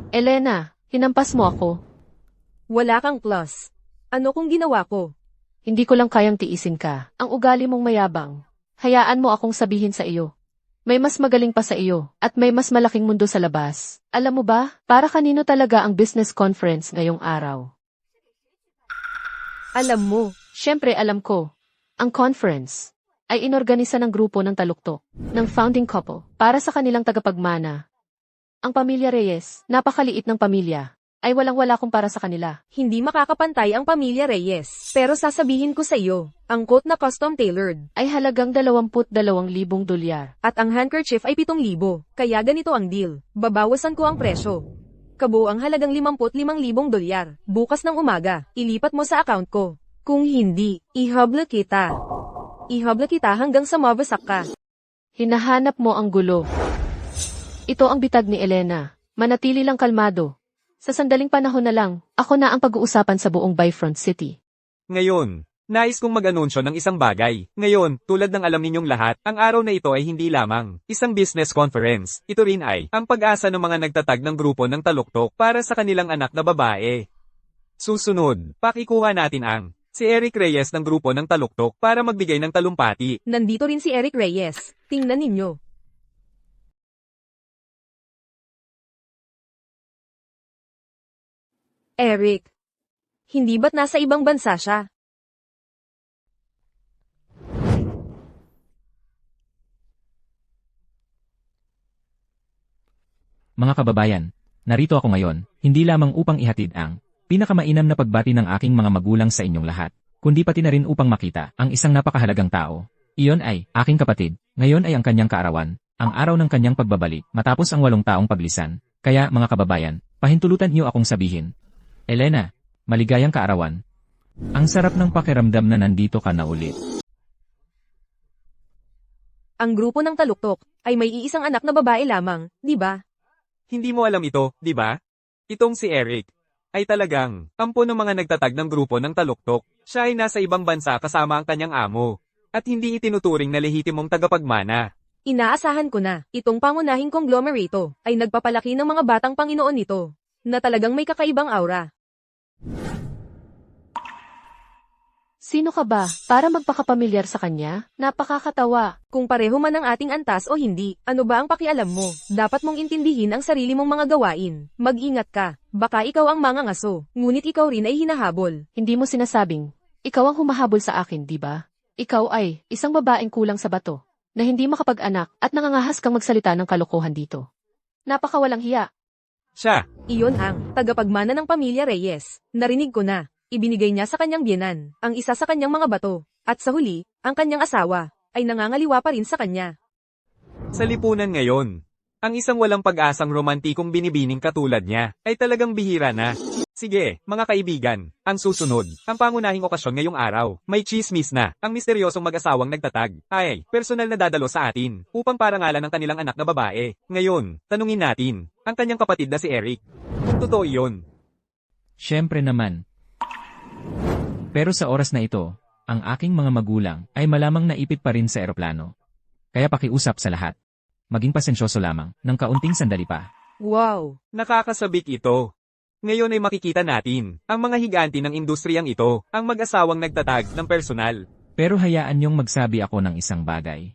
Elena, hinampas mo ako. Wala kang plus. Ano kung ginawa ko? Hindi ko lang kayang tiisin ka. Ang ugali mong mayabang. Hayaan mo akong sabihin sa iyo. May mas magaling pa sa iyo, at may mas malaking mundo sa labas. Alam mo ba, para kanino talaga ang business conference ngayong araw? Alam mo, Siyempre alam ko. Ang conference ay inorganisa ng grupo ng Taluktok, ng founding couple, para sa kanilang tagapagmana. Ang pamilya Reyes, napakaliit ng pamilya, ay walang-wala kumpara sa kanila. hindi makakapantay ang pamilya Reyes. Pero sasabihin ko sa iyo, ang coat na custom tailored, Ay halagang 22,000 dolyar. at ang handkerchief ay 7,000. Kaya ganito ang deal. Babawasan ko ang presyo. Kabuang halagang 55,000 dolyar. Bukas ng umaga, ilipat mo sa account ko. Kung hindi, ihabla kita. Ihabla kita hanggang sa mabasak ka. Hinahanap mo ang gulo. Ito ang bitag ni Elena. Manatili lang kalmado. Sa sandaling panahon na lang, ako na ang pag-uusapan sa buong Bayfront City. Ngayon, nais kong mag-anunsyo ng isang bagay. Ngayon, tulad ng alam ninyong lahat, ang araw na ito ay hindi lamang isang business conference. Ito rin ay ang pag-asa ng mga nagtatag ng grupo ng Taluktok para sa kanilang anak na babae. Susunod, pakikuha natin ang si Eric Reyes ng grupo ng Taluktok para magbigay ng talumpati. Nandito rin si Eric Reyes. Tingnan ninyo. Eric. Hindi ba't nasa ibang bansa siya? Mga kababayan, narito ako ngayon, hindi lamang upang ihatid ang pinakamainam na pagbati ng aking mga magulang sa inyong lahat, kundi pati na rin upang makita ang isang napakahalagang tao. Iyon ay, aking kapatid, ngayon ay ang kanyang kaarawan, ang araw ng kanyang pagbabalik matapos ang 8 taong paglisan. Kaya mga kababayan, pahintulutan niyo akong sabihin. Elena, maligayang kaarawan. Ang sarap ng pakiramdam na nandito ka na ulit. Ang grupo ng Taluktok ay may iisang anak na babae lamang, di ba? Hindi mo alam ito, di ba? Itong si Eric ay talagang ampo ng mga nagtatag ng grupo ng Taluktok. Siya ay nasa ibang bansa kasama ang kanyang amo at hindi itinuturing na lehitimong tagapagmana. Inaasahan ko na, itong pangunahing konglomerato ay nagpapalaki ng mga batang Panginoon nito, na talagang may kakaibang aura. Sino ka ba para magpakapamilyar sa kanya? Napakakatawa. Kung pareho man ang ating antas o hindi, ano ba ang pakialam mo? Dapat mong intindihin ang sarili mong mga gawain. Mag-ingat ka, baka ikaw ang mangangaso, ngunit ikaw rin ay hinahabol. Hindi mo sinasabing, ikaw ang humahabol sa akin, di ba? Ikaw ay isang babaeng kulang sa bato, na hindi makapag-anak at nangangahas kang magsalita ng kalokohan dito. Napakawalang hiya. Siya, Iyon ang tagapagmana ng pamilya Reyes. Narinig ko na. Ibinigay niya sa kanyang biyenan ang isa sa kanyang mga bato, at sa huli, ang kanyang asawa ay nangangaliwa pa rin sa kanya. sa lipunan ngayon, ang isang walang pag-asang romantikong binibining katulad niya ay talagang bihira na. Sige, mga kaibigan, ang susunod, ang pangunahing okasyon ngayong araw, may chismis na, ang misteryosong mag-asawang nagtatag, ay, personal na dadalo sa atin, upang parangalan ng kanilang anak na babae. Ngayon, tanungin natin, ang kanyang kapatid na si Eric. Kung totoo iyon. Siyempre naman. Pero sa oras na ito, ang aking mga magulang ay malamang naipit pa rin sa eroplano. Kaya pakiusap sa lahat. Maging pasensyoso lamang, ng kaunting sandali pa. Wow! Nakakasabik ito. Ngayon ay makikita natin, ang mga higanti ng industriyang ito, ang mag-asawang nagtatag ng personal. Pero hayaan niyong magsabi ako ng isang bagay.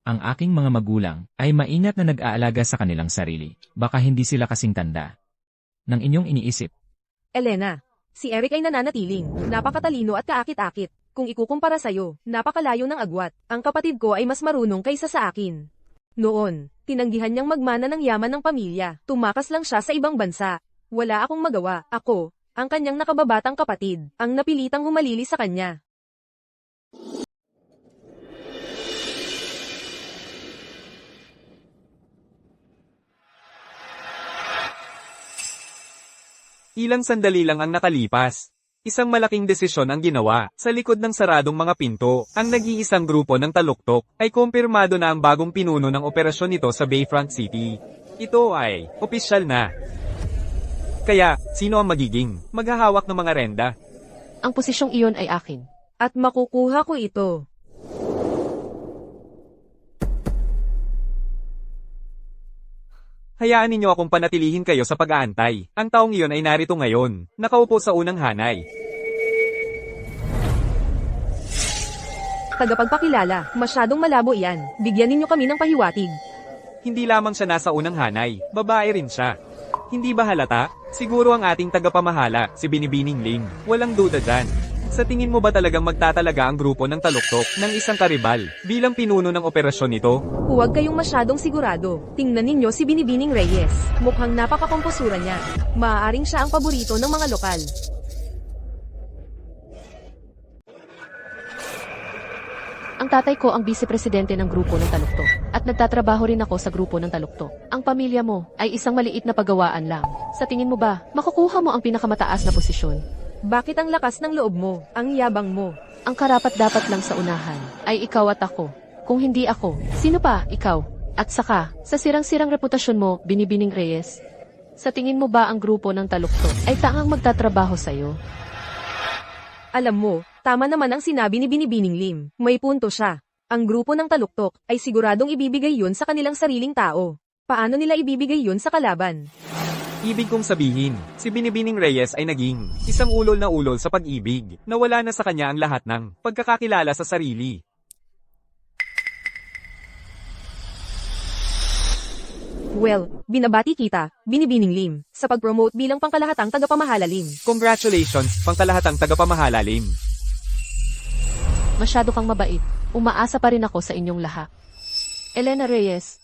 Ang aking mga magulang ay maingat na nag-aalaga sa kanilang sarili. Baka hindi sila kasing tanda ng inyong iniisip. Elena, si Eric ay nananatiling, napakatalino at kaakit-akit. Kung ikukumpara sa'yo, napakalayo ng agwat. Ang kapatid ko ay mas marunong kaysa sa akin. Noon, tinanggihan niyang magmana ng yaman ng pamilya. Tumakas lang siya sa ibang bansa. Wala akong magawa. Ako, ang kanyang nakababatang kapatid, ang napilitang humalili sa kanya. Ilang sandali lang ang nakalipas. Isang malaking desisyon ang ginawa. Sa likod ng saradong mga pinto, ang nag-iisang grupo ng taluktok ay kumpirmado na ang bagong pinuno ng operasyon nito sa Bayfront City. Ito ay opisyal na. Kaya, sino ang magiging maghahawak ng mga renda? Ang posisyong iyon ay akin. At makukuha ko ito. Hayaan ninyo akong panatilihin kayo sa pag-aantay. Ang taong iyon ay narito ngayon, nakaupo sa unang hanay. Tagapagpakilala, masyadong malabo iyan. Bigyan ninyo kami ng pahiwatig. Hindi lamang siya nasa unang hanay, babae rin siya. Hindi ba halata? Siguro ang ating tagapamahala, si Binibining Ling. Walang duda dyan. Sa tingin mo ba talagang magtatalaga ang grupo ng taluktok ng isang karibal bilang pinuno ng operasyon nito? Huwag kayong masyadong sigurado. Tingnan ninyo si Binibining Reyes. Mukhang napakakompusura niya. Maaaring siya ang paborito ng mga lokal. Ang tatay ko ang vice-presidente ng grupo ng taluktok, at nagtatrabaho rin ako sa grupo ng taluktok. Ang pamilya mo ay isang maliit na paggawaan lang. Sa tingin mo ba, makukuha mo ang pinakamataas na posisyon? Bakit ang lakas ng loob mo, ang yabang mo? Ang karapat-dapat lang sa unahan ay ikaw at ako. Kung hindi ako, sino pa? Ikaw. At saka, sa sirang-sirang reputasyon mo, Binibining Reyes, sa tingin mo ba ang grupo ng taluktok ay taang magtatrabaho sa'yo? Alam mo, tama naman ang sinabi ni Binibining Lim. May punto siya. Ang grupo ng taluktok ay siguradong ibibigay yun sa kanilang sariling tao. Paano nila ibibigay yun sa kalaban? Ibig kong sabihin, si Binibining Reyes ay naging isang ulol na ulol sa pag-ibig, na wala na sa kanya ang lahat ng pagkakakilala sa sarili. Well, binabati kita, Binibining Lim, sa pag-promote bilang pangkalahatang tagapamahala Lim. Congratulations, pangkalahatang tagapamahala Lim. Masyado kang mabait. Umaasa pa rin ako sa inyong lahat. Elena Reyes,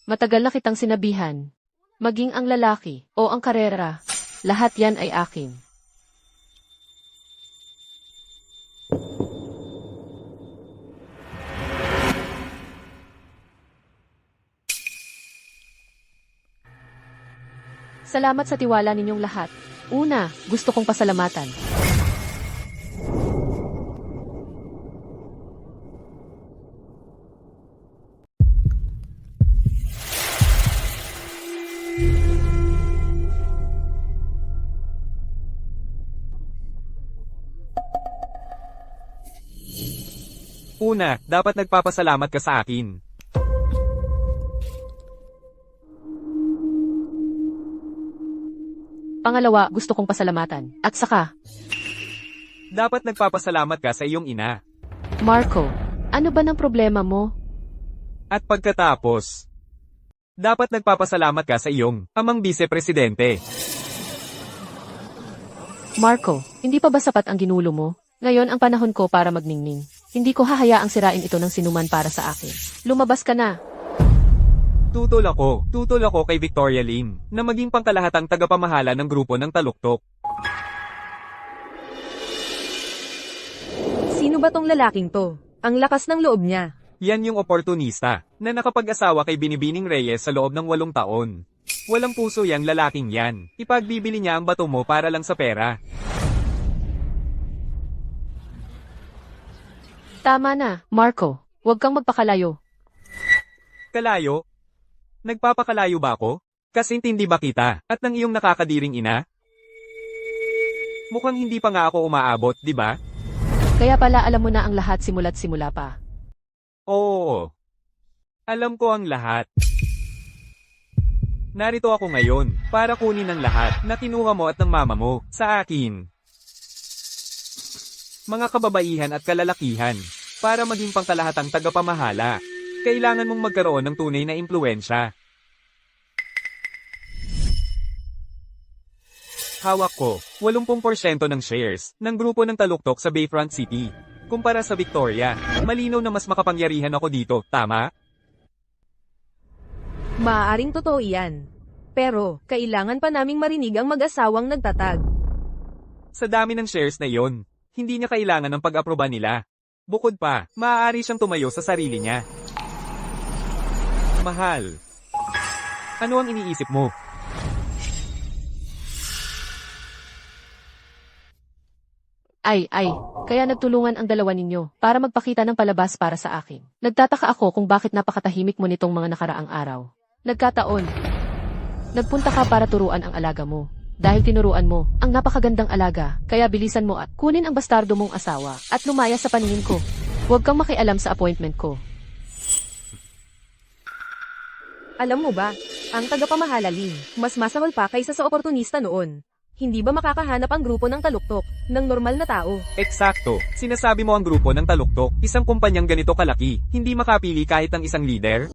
matagal na kitang sinabihan. Maging ang lalaki o ang karera, lahat yan ay akin. Salamat sa tiwala ninyong lahat. Una, gusto kong pasalamatan. Una, dapat nagpapasalamat ka sa akin. Pangalawa, gusto kong pasalamatan. At saka, Dapat nagpapasalamat ka sa iyong ina. Marco, ano ba ng problema mo? At pagkatapos, dapat nagpapasalamat ka sa iyong amang vice-presidente. Marco, hindi pa ba sapat ang ginulo mo? Ngayon ang panahon ko para magningning. Hindi ko hahayaang sirain ito ng sinuman para sa akin. Lumabas ka na. Tutol ako kay Victoria Lim, na maging pangkalahatang tagapamahala ng grupo ng taluktok. Sino ba tong lalaking to? Ang lakas ng loob niya. Yan yung oportunista, na nakapag-asawa kay Binibining Reyes sa loob ng 8 taon. Walang puso yang lalaking yan. Ipagbibili niya ang bato mo para lang sa pera. Tama na, Marco. Huwag kang magpakalayo. Kalayo? Nagpapakalayo ba ako? Kasintindi ba kita, at ng iyong nakakadiring ina? Mukhang hindi pa nga ako umaabot, di ba? Kaya pala alam mo na ang lahat simula't simula pa. Oo. Alam ko ang lahat. Narito ako ngayon, para kunin ang lahat na kinuha mo at ng mama mo, sa akin. Mga kababaihan at kalalakihan, para maging pangkalahatang tagapamahala, kailangan mong magkaroon ng tunay na impluensya. Hawak ko, 80% ng shares ng grupo ng Taluktok sa Bayfront City. Kumpara sa Victoria, malinaw na mas makapangyarihan ako dito, tama? Maaaring totoo iyan. Pero, kailangan pa naming marinig ang mag-asawang nagtatag. Sa dami ng shares na iyon, hindi niya kailangan ng pag-aproba nila. Bukod pa, maaari siyang tumayo sa sarili niya. Mahal. Ano ang iniisip mo? Kaya nagtulungan ang dalawa ninyo para magpakita ng palabas para sa akin. Nagtataka ako kung bakit napakatahimik mo nitong mga nakaraang araw. Nagkataon. Nagpunta ka para turuan ang alaga mo. Dahil tinuruan mo ang napakagandang alaga, kaya bilisan mo at kunin ang bastardo mong asawa at lumaya sa paningin ko. Huwag kang makialam sa appointment ko. Alam mo ba, ang tagapamahala Lin, mas masahol pa kaysa sa oportunista noon. Hindi ba makakahanap ang grupo ng Taluktok ng normal na tao? Eksakto. Sinasabi mo ang grupo ng Taluktok, isang kumpanyang ganito kalaki, hindi makapili kahit ang isang leader?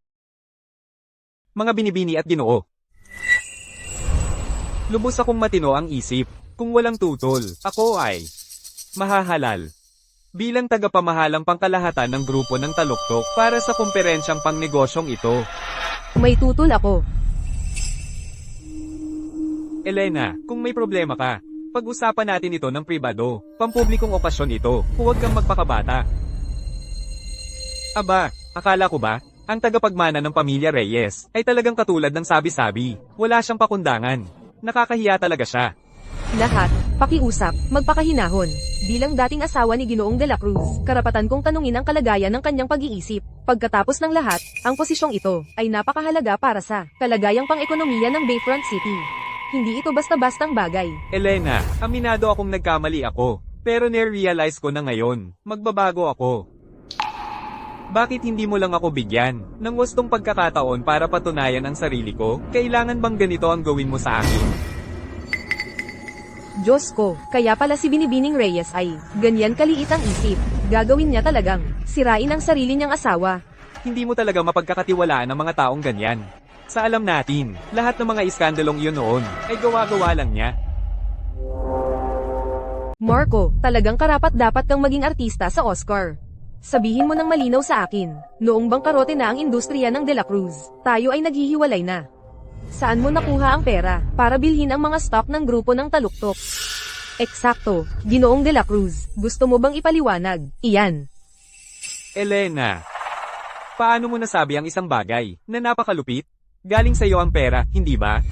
Mga binibini at ginoo. Lubos akong matino ang isip. Kung walang tutol, ako ay mahahalal. Bilang tagapamahalang pangkalahatan ng grupo ng Taluktok para sa kumperensyang pangnegosyong ito. May tutol ako. Elena, kung may problema ka, pag-usapan natin ito ng pribado. Pampublikong okasyon ito, huwag kang magpakabata. Aba, akala ko ba, ang tagapagmana ng pamilya Reyes ay talagang katulad ng sabi-sabi. Wala siyang pakundangan. Nakakahiya talaga siya. Lahat, pakiusap, magpakahinahon. Bilang dating asawa ni Ginoong de la Cruz, karapatan kong tanungin ang kalagayan ng kanyang pag-iisip. Pagkatapos ng lahat, ang posisyong ito ay napakahalaga para sa kalagayang pang-ekonomiya ng Bayfront City. Hindi ito basta-bastang bagay. Elena, aminado akong nagkamali ako. Pero nare-realize ko na ngayon, magbabago ako. Bakit hindi mo lang ako bigyan ng gustong pagkakataon para patunayan ang sarili ko? Kailangan bang ganito ang gawin mo sa akin? Diyos ko, kaya pala si Binibining Reyes ay ganyan kaliit ang isip. Gagawin niya talagang sirain ang sarili niyang asawa. Hindi mo talaga mapagkakatiwalaan ang mga taong ganyan. Sa alam natin, lahat ng mga iskandalong iyon noon ay gawa-gawa lang niya. Marco, talagang karapat-dapat kang maging artista sa Oscar. Sabihin mo ng malinaw sa akin, noong bangkarote na ang industriya ng De La Cruz, tayo ay naghihiwalay na. Saan mo nakuha ang pera para bilhin ang mga stock ng grupo ng Taluktok? Eksakto, Ginoong De La Cruz, gusto mo bang ipaliwanag? Iyan. Elena, paano mo nasabi ang isang bagay na napakalupit? Galing sa iyo ang pera, hindi ba?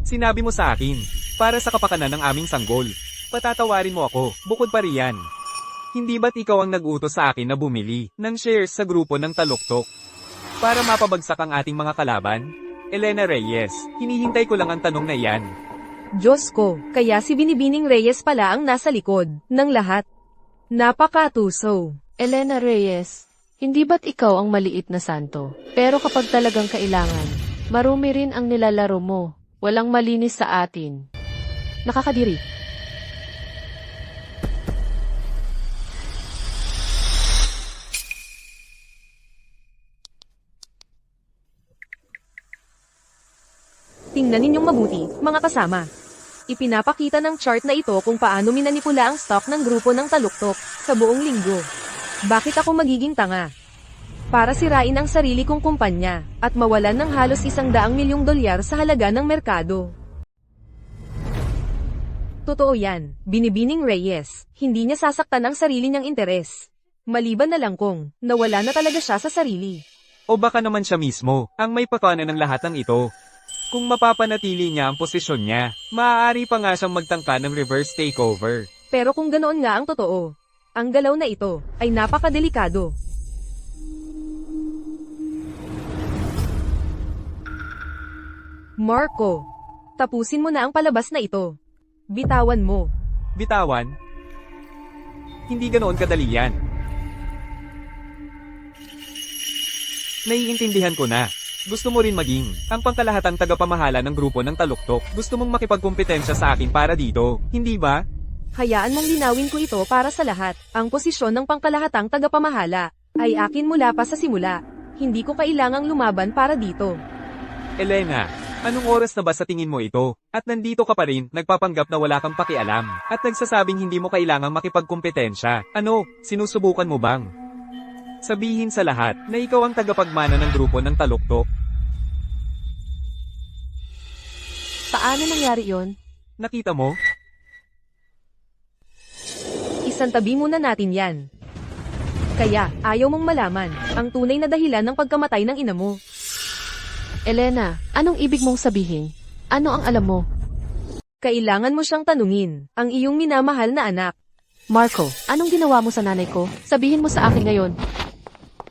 Sinabi mo sa akin, para sa kapakanan ng aming sanggol. Patatawarin mo ako, bukod pa riyan. Hindi ba't ikaw ang nag-utos sa akin na bumili ng shares sa grupo ng Taluktok? Para mapabagsak ang ating mga kalaban? Elena Reyes, hinihintay ko lang ang tanong na iyan. Diyos ko, kaya si Binibining Reyes pala ang nasa likod ng lahat. Napakatuso. Elena Reyes, hindi ba't ikaw ang maliit na santo? Pero kapag talagang kailangan, marumi rin ang nilalaro mo. Walang malinis sa atin. Nakakadiri. Tingnan ninyong mabuti, mga kasama. Ipinapakita ng chart na ito kung paano minanipula ang stock ng grupo ng Taluktok sa buong linggo. Bakit ako magiging tanga? Para sirain ang sarili kong kumpanya at mawalan ng halos $100 milyong sa halaga ng merkado. Totoo yan, Binibining Reyes, hindi niya sasaktan ang sarili niyang interes. Maliban na lang kung nawala na talaga siya sa sarili. O baka naman siya mismo ang may pakana ng lahat ng ito. Kung mapapanatili niya ang posisyon niya, maaari pa nga siyang magtangka ng reverse takeover. Pero kung ganoon nga ang totoo, ang galaw na ito ay napakadelikado. Marco, tapusin mo na ang palabas na ito. Bitawan mo. Bitawan? Hindi ganoon kadali yan. Naiintindihan ko na. Gusto mo rin maging ang pangkalahatang tagapamahala ng grupo ng Taluktok. Gusto mong makipagkumpetensya sa akin para dito, hindi ba? Hayaan mong linawin ko ito para sa lahat. Ang posisyon ng pangkalahatang tagapamahala ay akin mula pa sa simula. Hindi ko kailangang lumaban para dito. Elena, anong oras na ba sa tingin mo ito? At nandito ka pa rin, nagpapanggap na wala kang pakialam. At nagsasabing hindi mo kailangang makipagkumpetensya. Ano, sinusubukan mo bang sabihin sa lahat na ikaw ang tagapagmana ng grupo ng Taluktok? Paano nangyari yon? Nakita mo? Isantabi muna natin yan. Kaya, ayaw mong malaman ang tunay na dahilan ng pagkamatay ng ina mo. Elena, anong ibig mong sabihin? Ano ang alam mo? Kailangan mo siyang tanungin, ang iyong minamahal na anak. Marco, anong ginawa mo sa nanay ko? Sabihin mo sa akin ngayon.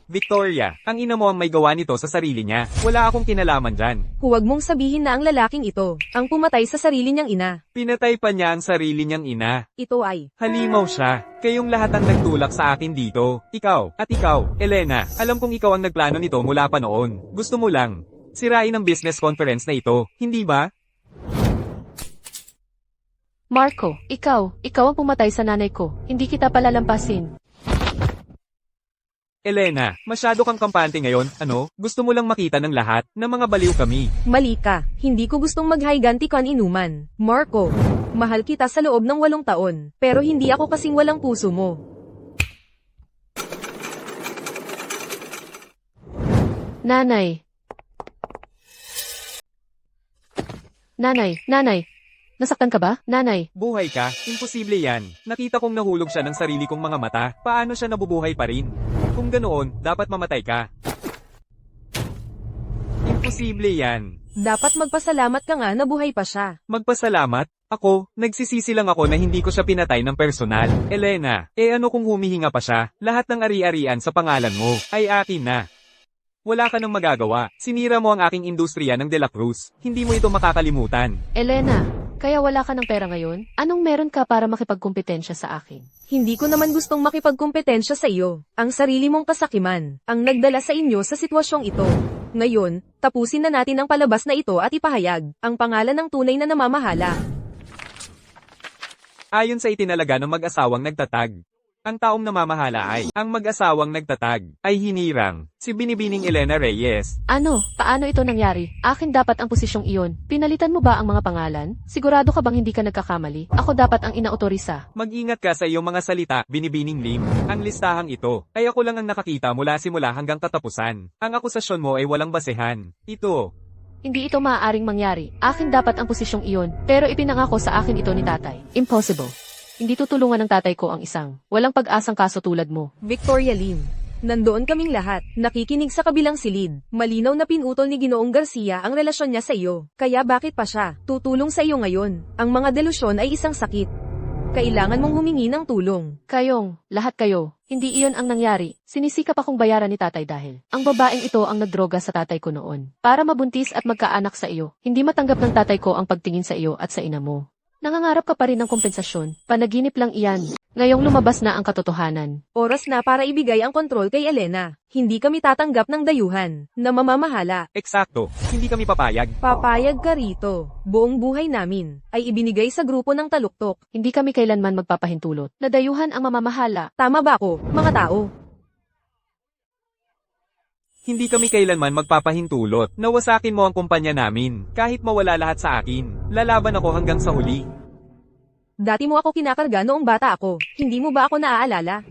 Victoria, ang ina mo ang may gawa nito sa sarili niya. Wala akong kinalaman dyan. Huwag mong sabihin na ang lalaking ito, ang pumatay sa sarili niyang ina. Pinatay pa niya ang sarili niyang ina. Ito ay, Halimaw siya. Kayong lahat ang nagtulak sa akin dito. Ikaw, at ikaw, Elena, alam kong ikaw ang nagplano nito mula pa noon. Gusto mo lang sirain ang business conference na ito, hindi ba? Marco, ikaw ang pumatay sa nanay ko. Hindi kita palalampasin. Elena, masyado kang kampante ngayon, ano? Gusto mo lang makita ng lahat na mga baliw kami. mali ka, hindi ko gustong maghiganti kan inuman. Marco, mahal kita sa loob ng 8 taon, pero hindi ako kasing walang puso mo. Nanay. Nanay. Nasaktan ka ba? Nanay. Buhay ka? Imposible yan. Nakita kong nahulog siya ng sarili kong mga mata. Paano siya nabubuhay pa rin? Kung ganoon, dapat mamatay ka. Imposible yan. Dapat magpasalamat ka nga na buhay pa siya. Magpasalamat? Ako, nagsisisi lang ako na hindi ko siya pinatay ng personal. Elena, ano kung humihinga pa siya? Lahat ng ari-arian sa pangalan mo ay akin na. Wala ka nang magagawa. Sinira mo ang aking industriya ng De La Cruz. Hindi mo ito makakalimutan. Elena, kaya wala ka ng pera ngayon? Anong meron ka para makipagkumpetensya sa akin? Hindi ko naman gustong makipagkumpetensya sa iyo. Ang sarili mong kasakiman, ang nagdala sa inyo sa sitwasyong ito. Ngayon, tapusin na natin ang palabas na ito at ipahayag ang pangalan ng tunay na namamahala. Ayon sa itinalaga ng mag-asawang nagtatag, ang taong namamahala ay, ang mag-asawang nagtatag, ay hinirang, si Binibining Elena Reyes. Ano? Paano ito nangyari? Akin dapat ang posisyong iyon. Pinalitan mo ba ang mga pangalan? Sigurado ka bang hindi ka nagkakamali? Ako dapat ang inautorisa. Mag-ingat ka sa iyong mga salita, Binibining Lim. Ang listahang ito, ay ako lang ang nakakita mula simula hanggang katapusan. Ang akusasyon mo ay walang basehan. Ito. Hindi ito maaaring mangyari. Akin dapat ang posisyong iyon, pero ipinangako sa akin ito ni tatay. Impossible. Hindi tutulungan ng tatay ko ang isang walang pag-asang kaso tulad mo. Victoria Lim. Nandoon kaming lahat, nakikinig sa kabilang silid. Malinaw na pinutol ni Ginoong Garcia ang relasyon niya sa iyo. Kaya bakit pa siya tutulong sa iyo ngayon? Ang mga delusyon ay isang sakit. Kailangan mong humingi ng tulong. Lahat kayo, hindi iyon ang nangyari. Sinisikap akong bayaran ni tatay dahil ang babaeng ito ang nagdroga sa tatay ko noon. Para mabuntis at magkaanak sa iyo. Hindi matanggap ng tatay ko ang pagtingin sa iyo at sa ina mo. Nangangarap ka pa rin ng kompensasyon. Panaginip lang iyan. Ngayong lumabas na ang katotohanan. Oras na para ibigay ang kontrol kay Elena. Hindi kami tatanggap ng dayuhan na mamamahala. Eksakto, hindi kami papayag. Papayag ka rito. Buong buhay namin ay ibinigay sa grupo ng Taluktok. Hindi kami kailanman magpapahintulot. Nadayuhan ang mamamahala. Tama ba ako, mga tao? Hindi kami kailanman magpapahintulot. Nawasakin mo ang kumpanya namin. Kahit mawala lahat sa akin, lalaban ako hanggang sa huli. Dati mo ako kinakarga noong bata ako. Hindi mo ba ako naaalala?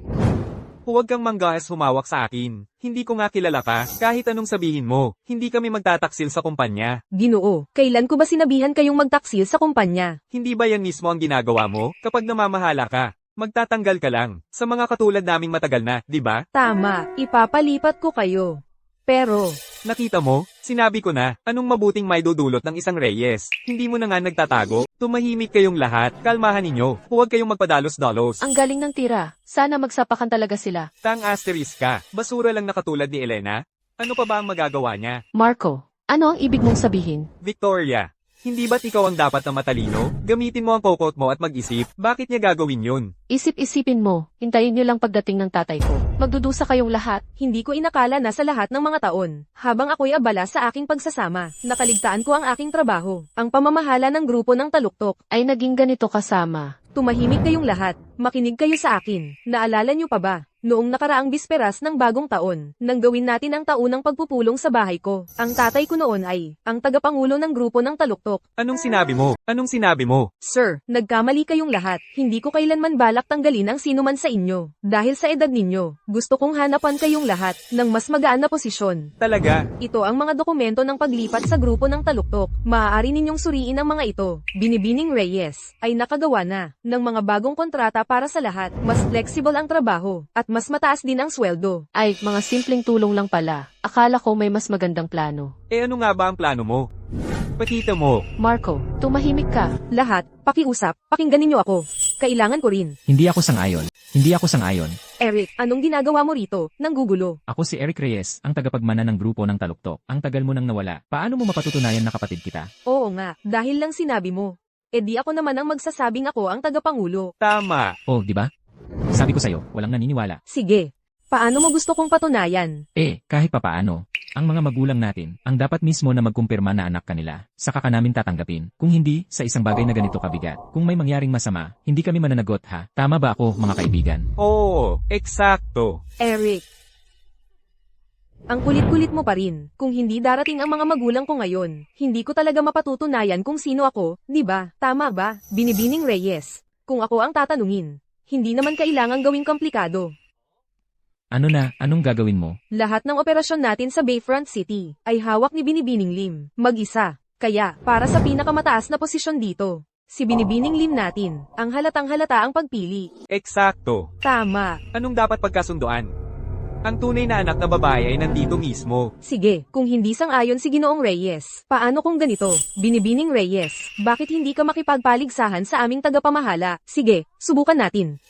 Huwag kang manggaas humawak sa akin. Hindi ko nga kilala ka, kahit anong sabihin mo. Hindi kami magtataksil sa kumpanya. Ginoo, kailan ko ba sinabihan kayong magtaksil sa kumpanya? Hindi ba yan mismo ang ginagawa mo kapag namamahala ka? Magtatanggal ka lang. Sa mga katulad naming matagal na, di ba? Tama, ipapalipat ko kayo. Pero, Nakita mo? Sinabi ko na, anong mabuting may dudulot ng isang Reyes. Hindi mo na nga nagtatago. Tumahimik kayong lahat. Kalmahan ninyo. Huwag kayong magpadalos-dalos. Ang galing ng tira. Sana magsapakan talaga sila. Tang asterisk ka. Basura lang na katulad ni Elena. Ano pa ba ang magagawa niya? Marco, ano ang ibig mong sabihin? Victoria, hindi ba't ikaw ang dapat na matalino? Gamitin mo ang kokot mo at mag-isip. Bakit niya gagawin yun? Isip-isipin mo, hintayin nyo lang pagdating ng tatay ko. Magdudusa kayong lahat. hindi ko inakala na sa lahat ng mga taon, habang ako'y abala sa aking pagsasama, nakaligtaan ko ang aking trabaho, ang pamamahala ng grupo ng taluktok. Ay naging ganito kasama. Tumahimik kayong lahat, makinig kayo sa akin. Naalala niyo pa ba? Noong nakaraang bisperas ng bagong taon, nang gawin natin ang taunang pagpupulong sa bahay ko. Ang tatay ko noon ay, ang tagapangulo ng grupo ng taluktok. Anong sinabi mo? Anong sinabi mo? Sir, nagkamali kayong lahat. Hindi ko kailanman balak tanggalin ang sinuman sa inyo. Dahil sa edad ninyo, gusto kong hanapan kayong lahat ng mas magaan na posisyon. Talaga? Ito ang mga dokumento ng paglipat sa grupo ng taluktok. Maaari ninyong suriin ang mga ito. Binibining Reyes ay nakagawa na ng mga bagong kontrata para sa lahat. Mas flexible ang trabaho at mas mataas din ang sweldo. Ay, mga simpleng tulong lang pala. Akala ko may mas magandang plano. Eh ano nga ba ang plano mo? Pakita mo. Marco, tumahimik ka. Lahat, pakiusap, pakinggan ninyo ako. Kailangan ko rin. Hindi ako sang-ayon. Hindi ako sang-ayon. Eric, anong ginagawa mo rito? Nanggugulo. Ako si Eric Reyes, ang tagapagmana ng grupo ng Taluktok. Ang tagal mo nang nawala. Paano mo mapatutunayan na kapatid kita? Oo nga, dahil lang sinabi mo. E di ako naman ang magsasabing ako ang tagapangulo. Tama. Oh, di ba? Sabi ko sa'yo, walang naniniwala. Sige. Paano mo gusto kong patunayan? Kahit papaano, ang mga magulang natin, ang dapat mismo na magkumpirma na anak kanila, saka ka namin tatanggapin. Kung hindi, sa isang bagay na ganito kabigat. Kung may mangyaring masama, hindi kami mananagot ha. Tama ba ako, mga kaibigan? Oo, eksakto. Eric. Ang kulit-kulit mo pa rin. Kung hindi darating ang mga magulang ko ngayon, hindi ko talaga mapatutunayan kung sino ako, di ba? Tama ba? Binibining Reyes. Kung ako ang tatanungin, hindi naman kailangang gawing komplikado. Ano na, anong gagawin mo? Lahat ng operasyon natin sa Bayfront City ay hawak ni Binibining Lim, mag-isa. Kaya, para sa pinakamataas na posisyon dito, si Binibining Lim natin, ang halatang halata ang pagpili. Eksakto. Tama. Anong dapat pagkasunduan? Ang tunay na anak na babae ay nandito mismo. Sige, kung hindi sang-ayon si Ginoong Reyes, paano kung ganito? Binibining Reyes, bakit hindi ka makipagpaligsahan sa aming tagapamahala? Sige, subukan natin.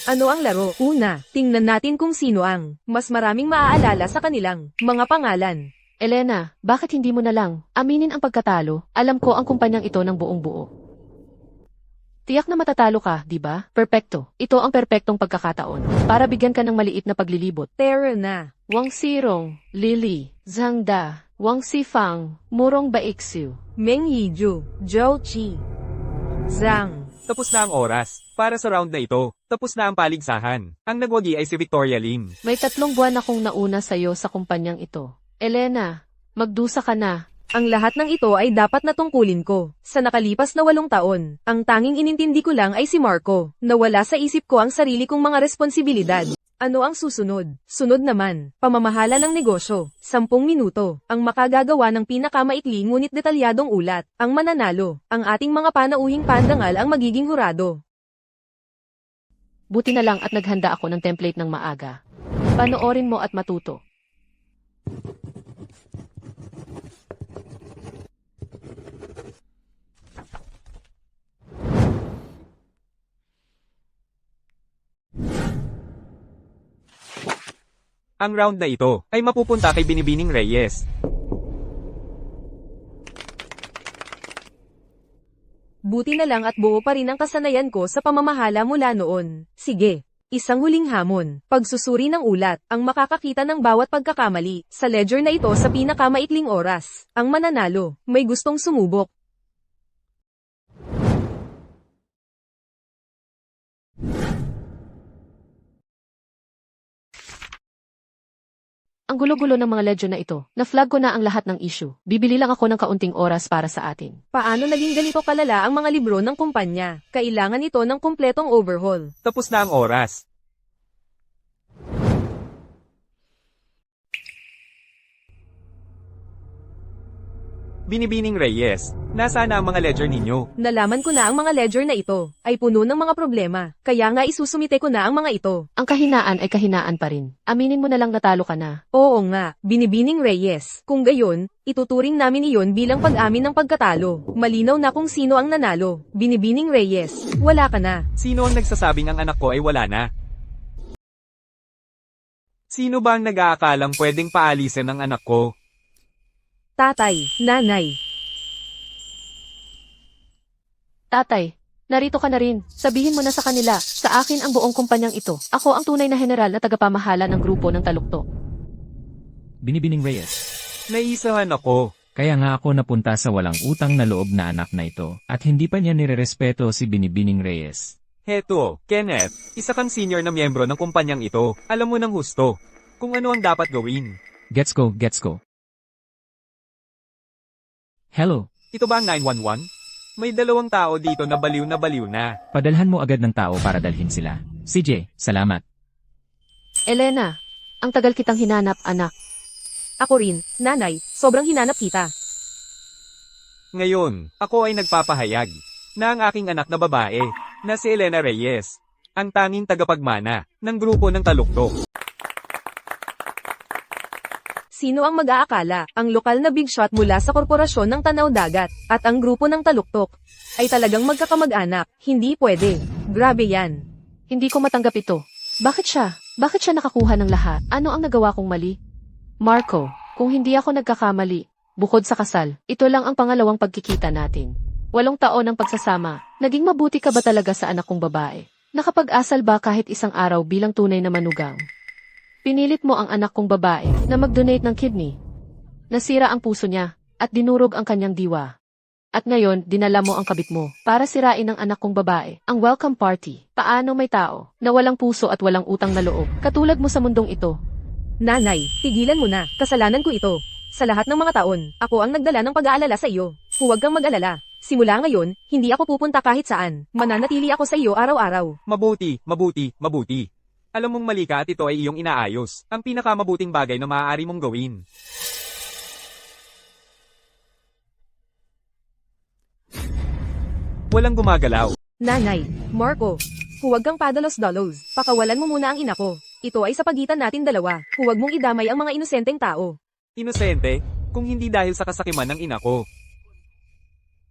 Ano ang laro? Una, tingnan natin kung sino ang mas maraming maaalala sa kanilang mga pangalan. Elena, bakit hindi mo na lang aminin ang pagkatalo? Alam ko ang kumpanyang ito ng buong buo. Tiyak na matatalo ka, di ba? Perpekto. Ito ang perpektong pagkakataon para bigyan ka ng maliit na paglilibot. Tara na. Wang Sirong, Lily, Zhang Da, Wang Sifang, Murong Baixiu. Meng Yiju, Zhou Qi, Zhang. Tapos na ang oras. Para sa round na ito, tapos na ang paligsahan. Ang nagwagi ay si Victoria Lim. May 3 buwan akong nauna sa'yo sa kumpanyang ito. Elena, magdusa ka na. Ang lahat ng ito ay dapat na tungkulin ko. Sa nakalipas na 8 taon, ang tanging inintindi ko lang ay si Marco. Nawala sa isip ko ang sarili kong mga responsibilidad. Ano ang susunod? Sunod naman, pamamahala ng negosyo. 10 minuto, ang makagagawa ng pinakamaikli ngunit detalyadong ulat. Ang mananalo, ang ating mga panauhing pandangal ang magiging hurado. Buti na lang at naghanda ako ng template ng maaga. Panoorin mo at matuto. Ang round na ito ay mapupunta kay Binibining Reyes. Buti na lang at buo pa rin ang kasanayan ko sa pamamahala mula noon. Sige. Isang huling hamon, pagsusuri ng ulat, ang makakakita ng bawat pagkakamali, sa ledger na ito sa pinakamaikling oras. Ang mananalo, may gustong sumubok. Ang gulo-gulo ng mga ledger na ito. Na-flag ko na ang lahat ng issue. Bibili lang ako ng kaunting oras para sa atin. Paano naging ganito kalala ang mga libro ng kumpanya? Kailangan ito ng kumpletong overhaul. Tapos na ang oras. Binibining Reyes, nasaan na ang mga ledger ninyo? Nalaman ko na ang mga ledger na ito ay puno ng mga problema, kaya nga isusumite ko na ang mga ito. Ang kahinaan ay kahinaan pa rin. Aminin mo na lang natalo ka na. Oo nga, Binibining Reyes. Kung gayon, ituturing namin iyon bilang pag-amin ng pagkatalo. Malinaw na kung sino ang nanalo. Binibining Reyes, wala ka na. Sino ang nagsasabing ang anak ko ay wala na? Sino ba ang nag-aakalang pwedeng paalisin ang anak ko? Tatay, nanay. Tatay, narito ka na rin. Sabihin mo na sa kanila, sa akin ang buong kumpanyang ito. Ako ang tunay na general na tagapamahala ng grupo ng Taluktok. Binibining Reyes. Naisahan ako. Kaya nga ako napunta sa walang utang na loob na anak na ito, at hindi pa niya nirerespeto si Binibining Reyes. Heto, Kenneth, isa kang senior na miyembro ng kumpanyang ito. Alam mo ng husto kung ano ang dapat gawin. Gets ko, gets ko. Hello, Ito ba ang 911? May 2 tao dito na baliw na. padalhan mo agad ng tao para dalhin sila. CJ, salamat. Elena, ang tagal kitang hinanap, anak. Ako rin, nanay, sobrang hinanap kita. Ngayon, ako ay nagpapahayag na ang aking anak na babae, na si Elena Reyes, ang tanging tagapagmana ng grupo ng Taluktok. Sino ang mag-aakala, ang lokal na big shot mula sa korporasyon ng Tanaw Dagat, at ang grupo ng Taluktok, ay talagang magkakamag-anak, hindi pwede. Grabe yan. Hindi ko matanggap ito. Bakit siya? Bakit siya nakakuha ng lahat? Ano ang nagawa kong mali? Marco, kung hindi ako nagkakamali, bukod sa kasal, ito lang ang pangalawang pagkikita natin. 8 taon ng pagsasama, naging mabuti ka ba talaga sa anak kong babae? Nakapag-asal ba kahit isang araw bilang tunay na manugang? Pinilit mo ang anak kong babae na mag-donate ng kidney. Nasira ang puso niya at dinurog ang kanyang diwa. At ngayon, dinala mo ang kabit mo para sirain ng anak kong babae ang welcome party. Paano may tao na walang puso at walang utang na loob katulad mo sa mundong ito? Nanay, tigilan mo na, kasalanan ko ito. Sa lahat ng mga taon, ako ang nagdala ng pag-aalala sa iyo. Huwag kang mag-alala. Simula ngayon, hindi ako pupunta kahit saan. Mananatili ako sa iyo araw-araw. Mabuti. Alam mong mali ka at ito ay iyong inaayos. Ang pinakamabuting bagay na maaari mong gawin. Walang gumagalaw. Nanay, Marco, huwag kang padalos-dalos. Pakawalan mo muna ang ina ko. Ito ay sa pagitan natin dalawa. Huwag mong idamay ang mga inosenteng tao. Inosente, kung hindi dahil sa kasakiman ng ina ko.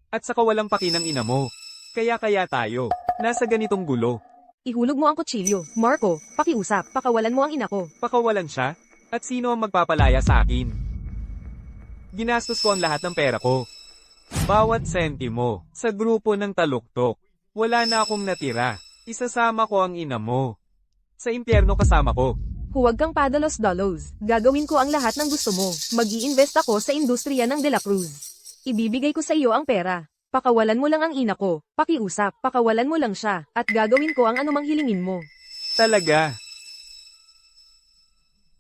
At sa kawalang paki ng ina mo. Kaya tayo, nasa ganitong gulo. Ihulog mo ang kutsilyo. Marco, pakiusap. Pakawalan mo ang ina ko. Pakawalan siya? At sino ang magpapalaya sa akin? Ginastos ko ang lahat ng pera ko. Bawat sentimo, sa grupo ng Taluktok. Wala na akong natira. Isasama ko ang ina mo. Sa impyerno kasama ko. Huwag kang padalos-dalos. Gagawin ko ang lahat ng gusto mo. Mag-i-invest ako sa industriya ng De La Cruz. Ibibigay ko sa iyo ang pera. Pakawalan mo lang ang ina ko. Pakiusap, pakawalan mo lang siya. At gagawin ko ang anumang hilingin mo. Talaga.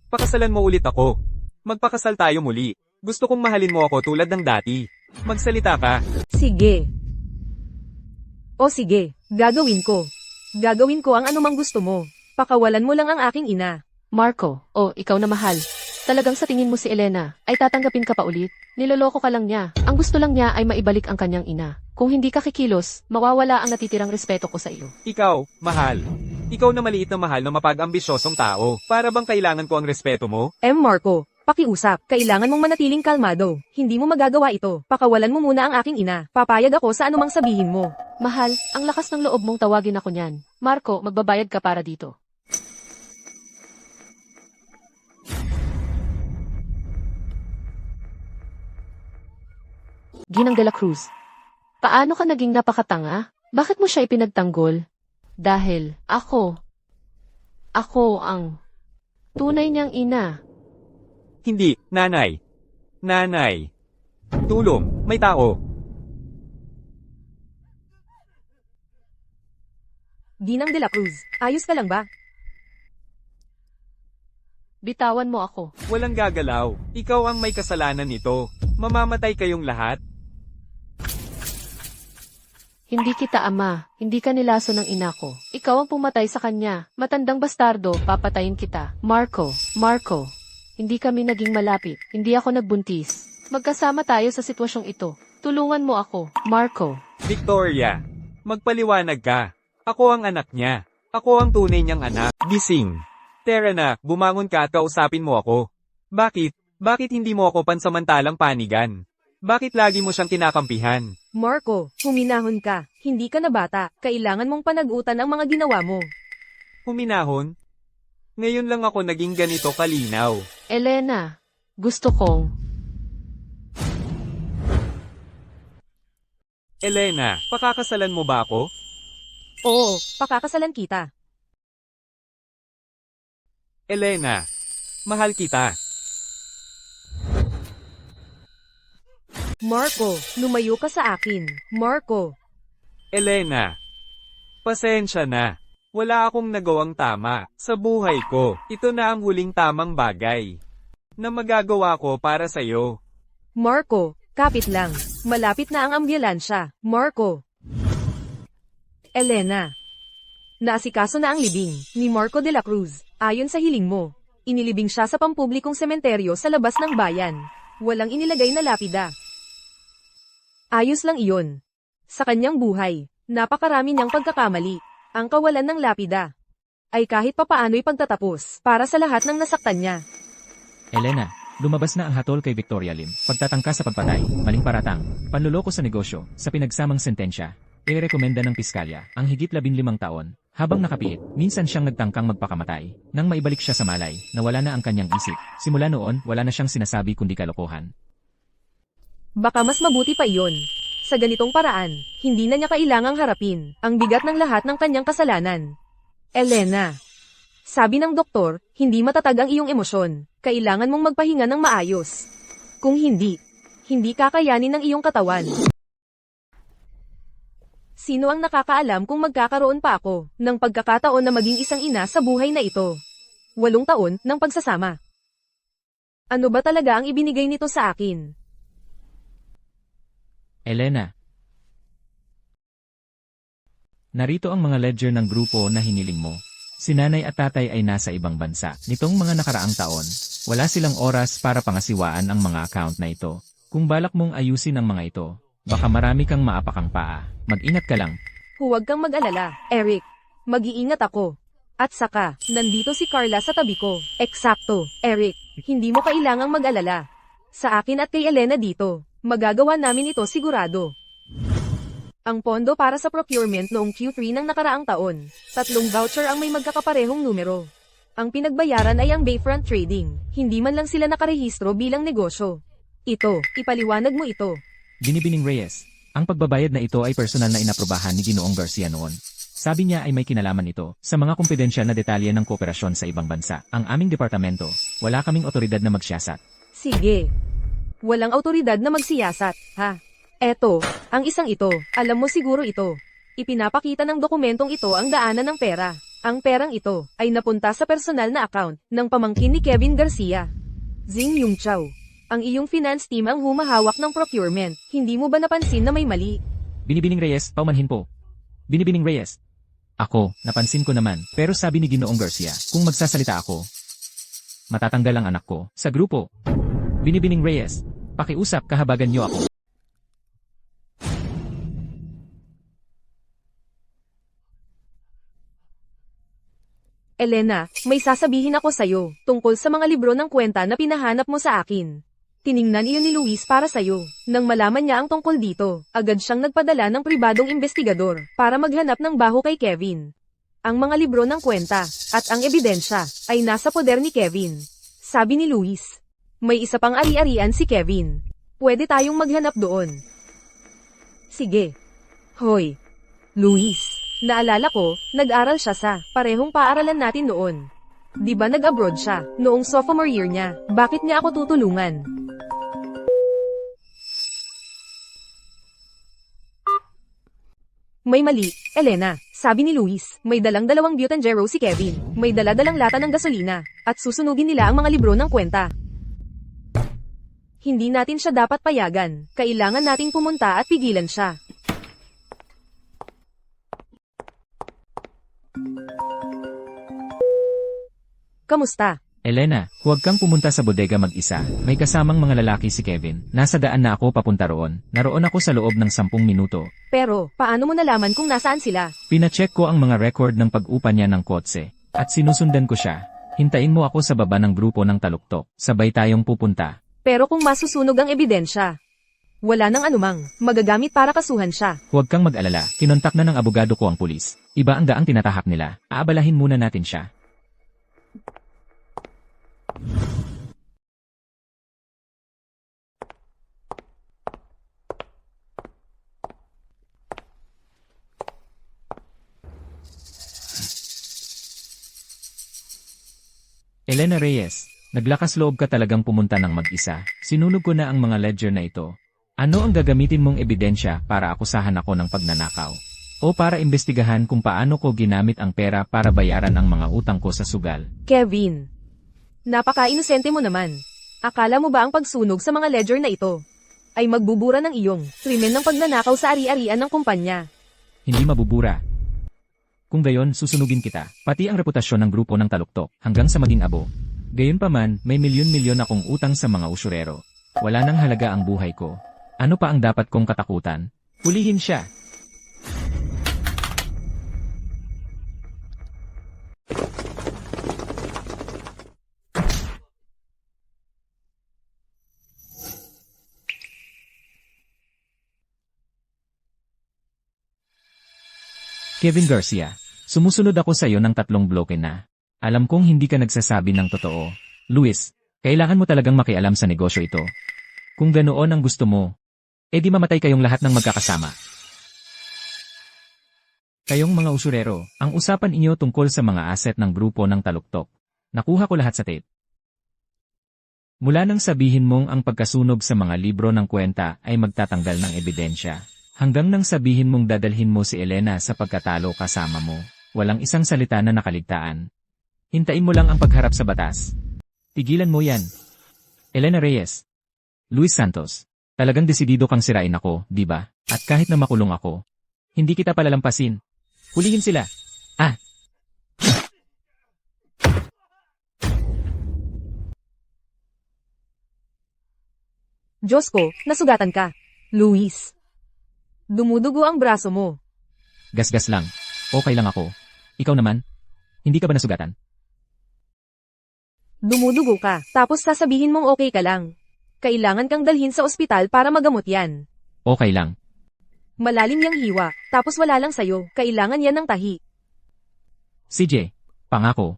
Pakasalan mo ulit ako. Magpakasal tayo muli. Gusto kong mahalin mo ako tulad ng dati. Magsalita ka. Sige. O sige, gagawin ko. Gagawin ko ang anumang gusto mo. Pakawalan mo lang ang aking ina. Marco, ikaw na mahal. Talagang sa tingin mo si Elena ay tatanggapin ka pa ulit? Niloloko ka lang niya. Ang gusto lang niya ay maibalik ang kanyang ina. Kung hindi ka kikilos, mawawala ang natitirang respeto ko sa iyo. Ikaw, mahal. Ikaw na maliit na mahal na mapag-ambisyosong tao. Para bang kailangan ko ang respeto mo? Marco, pakiusap. Kailangan mong manatiling kalmado. Hindi mo magagawa ito. Pakawalan mo muna ang aking ina. Papayag ako sa anumang sabihin mo. Mahal, ang lakas ng loob mong tawagin ako niyan. Marco, magbabayad ka para dito. Ginang de la Cruz. Paano ka naging napakatanga? Bakit mo siya ipinagtanggol? Dahil ako ang tunay niyang ina. Hindi, nanay. Nanay. Tulong, may tao. Ginang de la Cruz, ayos ka lang ba? Bitawan mo ako. Walang gagalaw. Ikaw ang may kasalanan nito. Mamamatay kayong lahat. Hindi kita ama, hindi ka nilaso ng ina ko. Ikaw ang pumatay sa kanya. Matandang bastardo, papatayin kita. Marco, hindi kami naging malapit. Hindi ako nagbuntis. Magkasama tayo sa sitwasyong ito. Tulungan mo ako, Marco. Victoria, magpaliwanag ka. Ako ang anak niya. Ako ang tunay niyang anak. Gising. Tara na, bumangon ka at kausapin mo ako. Bakit? Bakit hindi mo ako pansamantalang panigan? Bakit lagi mo siyang kinakampihan? Marco, huminahon ka. Hindi ka na bata. Kailangan mong panagutan ang mga ginawa mo. Huminahon? Ngayon lang ako naging ganito kalinaw. Elena, gusto kong... Elena, pakakasalan mo ba ako? Oo, pakakasalan kita. Elena, mahal kita. Marco, lumayo ka sa akin. Marco, Elena, pasensya na. Wala akong nagawang tama sa buhay ko. Ito na ang huling tamang bagay na magagawa ko para sa'yo. Marco, kapit lang. Malapit na ang ambulansya. Marco. Elena. Naasikaso na ang libing ni Marco de la Cruz. Ayon sa hiling mo, inilibing siya sa pampublikong sementeryo sa labas ng bayan. Walang inilagay na lapida. Ayos lang iyon. Sa kanyang buhay, napakarami niyang pagkakamali. Ang kawalan ng lapida ay kahit papaano'y pagtatapos para sa lahat ng nasaktan niya. Elena, lumabas na ang hatol kay Victoria Lim. Pagtatangka sa pagpatay, maling paratang, panluloko sa negosyo, sa pinagsamang sentensya. Irekomenda ng piskalya ang higit 15 taon. Habang nakapiit, minsan siyang nagtangkang magpakamatay. Nang maibalik siya sa malay, nawala na ang kanyang isip. Simula noon, wala na siyang sinasabi kundi kalokohan. Baka mas mabuti pa iyon. Sa ganitong paraan, hindi na niya kailangang harapin ang bigat ng lahat ng kanyang kasalanan. Elena. Sabi ng doktor, hindi matatag ang iyong emosyon. Kailangan mong magpahinga ng maayos. Kung hindi kakayanin ng iyong katawan. Sino ang nakakaalam kung magkakaroon pa ako ng pagkakataon na maging isang ina sa buhay na ito? 8 taon ng pagsasama. Ano ba talaga ang ibinigay nito sa akin? Elena. Narito ang mga ledger ng grupo na hiniling mo. Si nanay at tatay ay nasa ibang bansa. Nitong mga nakaraang taon, wala silang oras para pangasiwaan ang mga account na ito. Kung balak mong ayusin ang mga ito, baka marami kang maapakang paa. Mag-ingat ka lang. Huwag kang mag-alala, Eric. Mag-iingat ako. At saka, nandito si Carla sa tabi ko. Eksakto, Eric. Hindi mo kailangang mag-alala. Sa akin at kay Elena dito, magagawa namin ito sigurado. Ang pondo para sa procurement noong Q3 ng nakaraang taon, 3 voucher ang may magkakaparehong numero. Ang pinagbayaran ay ang Bayfront Trading, hindi man lang sila nakarehistro bilang negosyo. Ito, ipaliwanag mo ito. Binibining Reyes, ang pagbabayad na ito ay personal na inaprobahan ni Ginoong Garcia noon. Sabi niya ay may kinalaman ito sa mga kumpidensyal na detalye ng kooperasyon sa ibang bansa. Ang aming departamento, wala kaming otoridad na magsiyasat. Sige. Walang autoridad na magsiyasat, ha? Eto, ang isang ito, alam mo siguro ito. Ipinapakita ng dokumentong ito ang daanan ng pera. Ang perang ito ay napunta sa personal na account ng pamangkin ni Kevin Garcia. Zing Yung Chow. Ang iyong finance team ang humahawak ng procurement. Hindi mo ba napansin na may mali? Binibining Reyes, paumanhin po. Binibining Reyes. Ako, napansin ko naman, pero sabi ni Ginoong Garcia, kung magsasalita ako, matatanggal ang anak ko sa grupo. Binibining Reyes, pakiusap kahabagan niyo ako. Elena, may sasabihin ako sa'yo, tungkol sa mga libro ng kwenta na pinahanap mo sa akin. Tiningnan iyon ni Luis para sa'yo. Nang malaman niya ang tungkol dito, agad siyang nagpadala ng pribadong investigador para maghanap ng baho kay Kevin. Ang mga libro ng kwenta, at ang ebidensya, ay nasa poder ni Kevin. Sabi ni Luis. May isa pang ari-arian si Kevin. Pwede tayong maghanap doon. Sige. Hoy. Luis. Naalala ko, nag-aral siya sa parehong paaralan natin noon. Di ba nag-abroad siya noong sophomore year niya? Bakit niya ako tutulungan? May mali, Elena. Sabi ni Luis, may dalang 2 Butangero si Kevin. May dala-dalang lata ng gasolina. At susunugin nila ang mga libro ng kwenta. Hindi natin siya dapat payagan. Kailangan nating pumunta at pigilan siya. Kamusta? Elena, huwag kang pumunta sa bodega mag-isa. May kasamang mga lalaki si Kevin. Nasa daan na ako papunta roon. Naroon ako sa loob ng 10 minuto. Pero, paano mo nalaman kung nasaan sila? Pinacheck ko ang mga record ng pag-upa niya ng kotse. At sinusundan ko siya. Hintayin mo ako sa baba ng grupo ng taluktok. Sabay tayong pupunta. Pero kung masusunog ang ebidensya, wala nang anumang magagamit para kasuhan siya. Huwag kang mag-alala. Kinontak na ng abogado ko ang pulis. Iba ang daang tinatahak nila. Aabalahin muna natin siya. Elena Reyes, naglakas loob ka talagang pumunta ng mag-isa. Sinunog ko na ang mga ledger na ito. Ano ang gagamitin mong ebidensya para akusahan ako ng pagnanakaw? O para imbestigahan kung paano ko ginamit ang pera para bayaran ang mga utang ko sa sugal? Kevin, napaka-inosente mo naman. Akala mo ba ang pagsunog sa mga ledger na ito ay magbubura ng iyong krimen ng pagnanakaw sa ari-arian ng kumpanya? Hindi mabubura. Kung gayon, susunugin kita, pati ang reputasyon ng grupo ng taluktok, hanggang sa maging abo. Gayunpaman, may milyon-milyon akong utang sa mga usurero. Wala nang halaga ang buhay ko. Ano pa ang dapat kong katakutan? Hulihin siya! Kevin Garcia, sumusunod ako sa iyo ng 3 bloke na. Alam kong hindi ka nagsasabi ng totoo. Luis, kailangan mo talagang makialam sa negosyo ito. Kung ganoon ang gusto mo, edi mamatay kayong lahat ng magkakasama. Kayong mga usurero, ang usapan inyo tungkol sa mga asset ng grupo ng taluktok. Nakuha ko lahat sa tape. Mula nang sabihin mong ang pagkasunog sa mga libro ng kwenta ay magtatanggal ng ebidensya. Hanggang nang sabihin mong dadalhin mo si Elena sa pagkatalo kasama mo, walang isang salita na nakaligtaan. Hintayin mo lang ang pagharap sa batas. Tigilan mo yan. Elena Reyes. Luis Santos. Talagang desidido kang sirain ako, di ba? At kahit na makulong ako, hindi kita palalampasin. Hulihin sila. Diyos ko, nasugatan ka. Luis. Dumudugo ang braso mo. Gasgas lang. Okay lang ako. Ikaw naman? Hindi ka ba nasugatan? Dumudugo ka, tapos sasabihin mong okay ka lang. Kailangan kang dalhin sa ospital para magamot yan. Okay lang. Malalim yang hiwa, tapos wala lang sayo, kailangan yan ng tahi. CJ, pangako.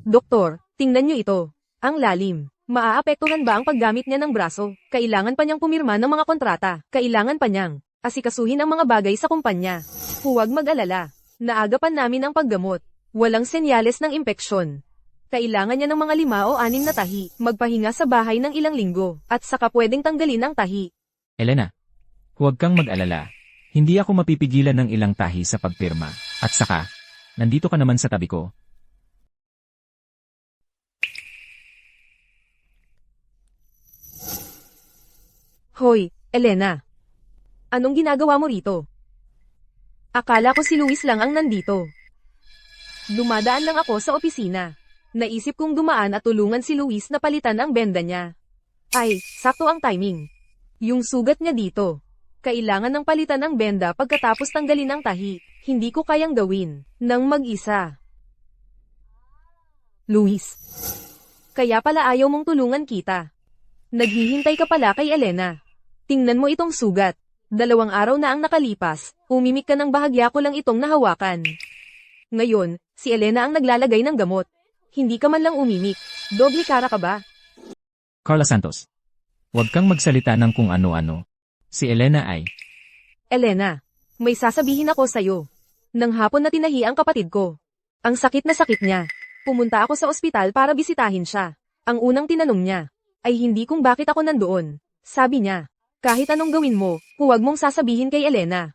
Doktor, tingnan nyo ito. Ang lalim. Maaapektuhan ba ang paggamit niya ng braso? Kailangan pa niyang pumirma ng mga kontrata. Kailangan pa niyang asikasuhin ang mga bagay sa kumpanya. Huwag mag-alala. Naagapan namin ang paggamot. Walang senyales ng impeksyon. Kailangan niya ng mga 5 o 6 na tahi. Magpahinga sa bahay ng ilang linggo. At saka pwedeng tanggalin ang tahi. Elena, huwag kang mag-alala. Hindi ako mapipigilan ng ilang tahi sa pagpirma. At saka, nandito ka naman sa tabi ko. Hoy, Elena. Anong ginagawa mo rito? Akala ko si Luis lang ang nandito. Dumadaan lang ako sa opisina. Naisip kong dumaan at tulungan si Luis na palitan ang benda niya. Ay, sakto ang timing. Yung sugat niya dito. Kailangan ng palitan ng benda pagkatapos tanggalin ang tahi. Hindi ko kayang gawin nang mag-isa. Luis. Kaya pala ayaw mong tulungan kita. Naghihintay ka pala kay Elena. Tingnan mo itong sugat. 2 araw na ang nakalipas, umimik ka ng bahagya ko lang itong nahawakan. Ngayon, si Elena ang naglalagay ng gamot. Hindi ka man lang umimik. Doble kara ka ba? Carla Santos. Huwag kang magsalita ng kung ano-ano. Si Elena ay... Elena, may sasabihin ako sa'yo. Nang hapon na tinahi ang kapatid ko. Ang sakit na sakit niya. Pumunta ako sa ospital para bisitahin siya. Ang unang tinanong niya ay hindi kung bakit ako nandoon. Sabi niya, kahit anong gawin mo, huwag mong sasabihin kay Elena.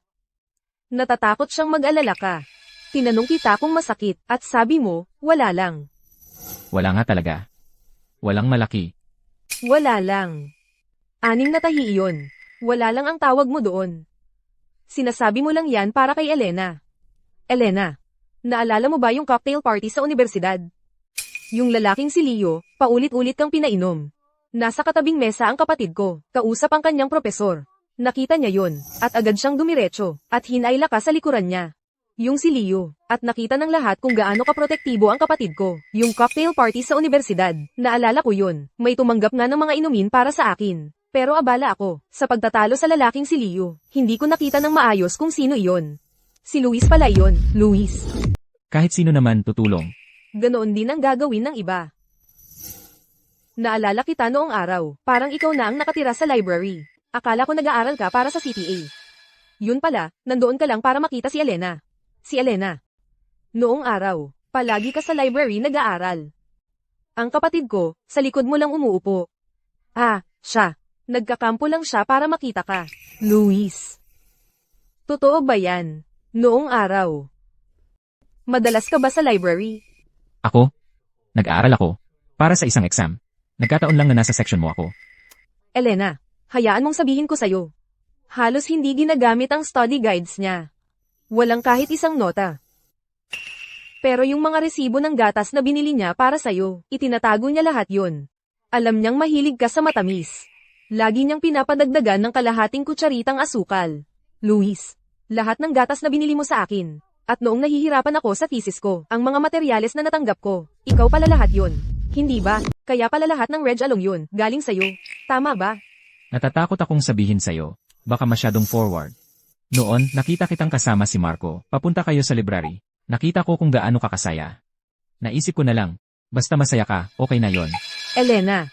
Natatakot siyang mag-alala ka. Tinanong kita kung masakit at sabi mo, wala lang. Wala nga talaga. Walang malaki. Wala lang. 6 na tahi iyon. Wala lang ang tawag mo doon. Sinasabi mo lang yan para kay Elena. Elena, Naalala mo ba yung cocktail party sa universidad? Yung lalaking si Leo, paulit-ulit kang pinainom. Nasa katabing mesa ang kapatid ko, kausap ang kanyang propesor. Nakita niya yon, at agad siyang dumiretso, at hinayla ka sa likuran niya. Yung si Leo, at nakita ng lahat kung gaano kaprotektibo ang kapatid ko. Yung cocktail party sa universidad, naalala ko yun, may tumanggap nga ng mga inumin para sa akin. Pero abala ako, sa pagtatalo sa lalaking si Leo, hindi ko nakita ng maayos kung sino iyon. Si Luis pala iyon, Luis. Kahit sino naman tutulong. Ganoon din ang gagawin ng iba. Naalala kita noong araw, parang ikaw na ang nakatira sa library. Akala ko nag-aaral ka para sa CPA. Yun pala, nandoon ka lang para makita si Elena. Si Elena. Noong araw, palagi ka sa library nag-aaral. Ang kapatid ko, sa likod mo lang umuupo. Ah, siya. Nagkakampo lang siya para makita ka. Luis. Totoo ba yan? Noong araw. Madalas ka ba sa library? Ako? Nag-aaral ako. Para sa isang exam. Nagkataon lang na nasa section mo ako. Elena, hayaan mong sabihin ko sa'yo. Halos hindi ginagamit ang study guides niya. Walang kahit isang nota. Pero yung mga resibo ng gatas na binili niya para sa'yo, itinatago niya lahat yun. Alam niyang mahilig ka sa matamis. Lagi niyang pinapadagdagan ng kalahating kutsaritang asukal. Luis, lahat ng gatas na binili mo sa akin. At noong nahihirapan ako sa thesis ko, ang mga materyales na natanggap ko, ikaw pala lahat yun. Hindi ba? Kaya pala lahat ng Reg Along yun, galing sa'yo. Tama ba? Natatakot akong sabihin sa'yo. Baka masyadong forward. Noon, nakita kitang kasama si Marco. Papunta kayo sa library. Nakita ko kung gaano ka kasaya. Naisip ko na lang. Basta masaya ka, okay na yon. Elena,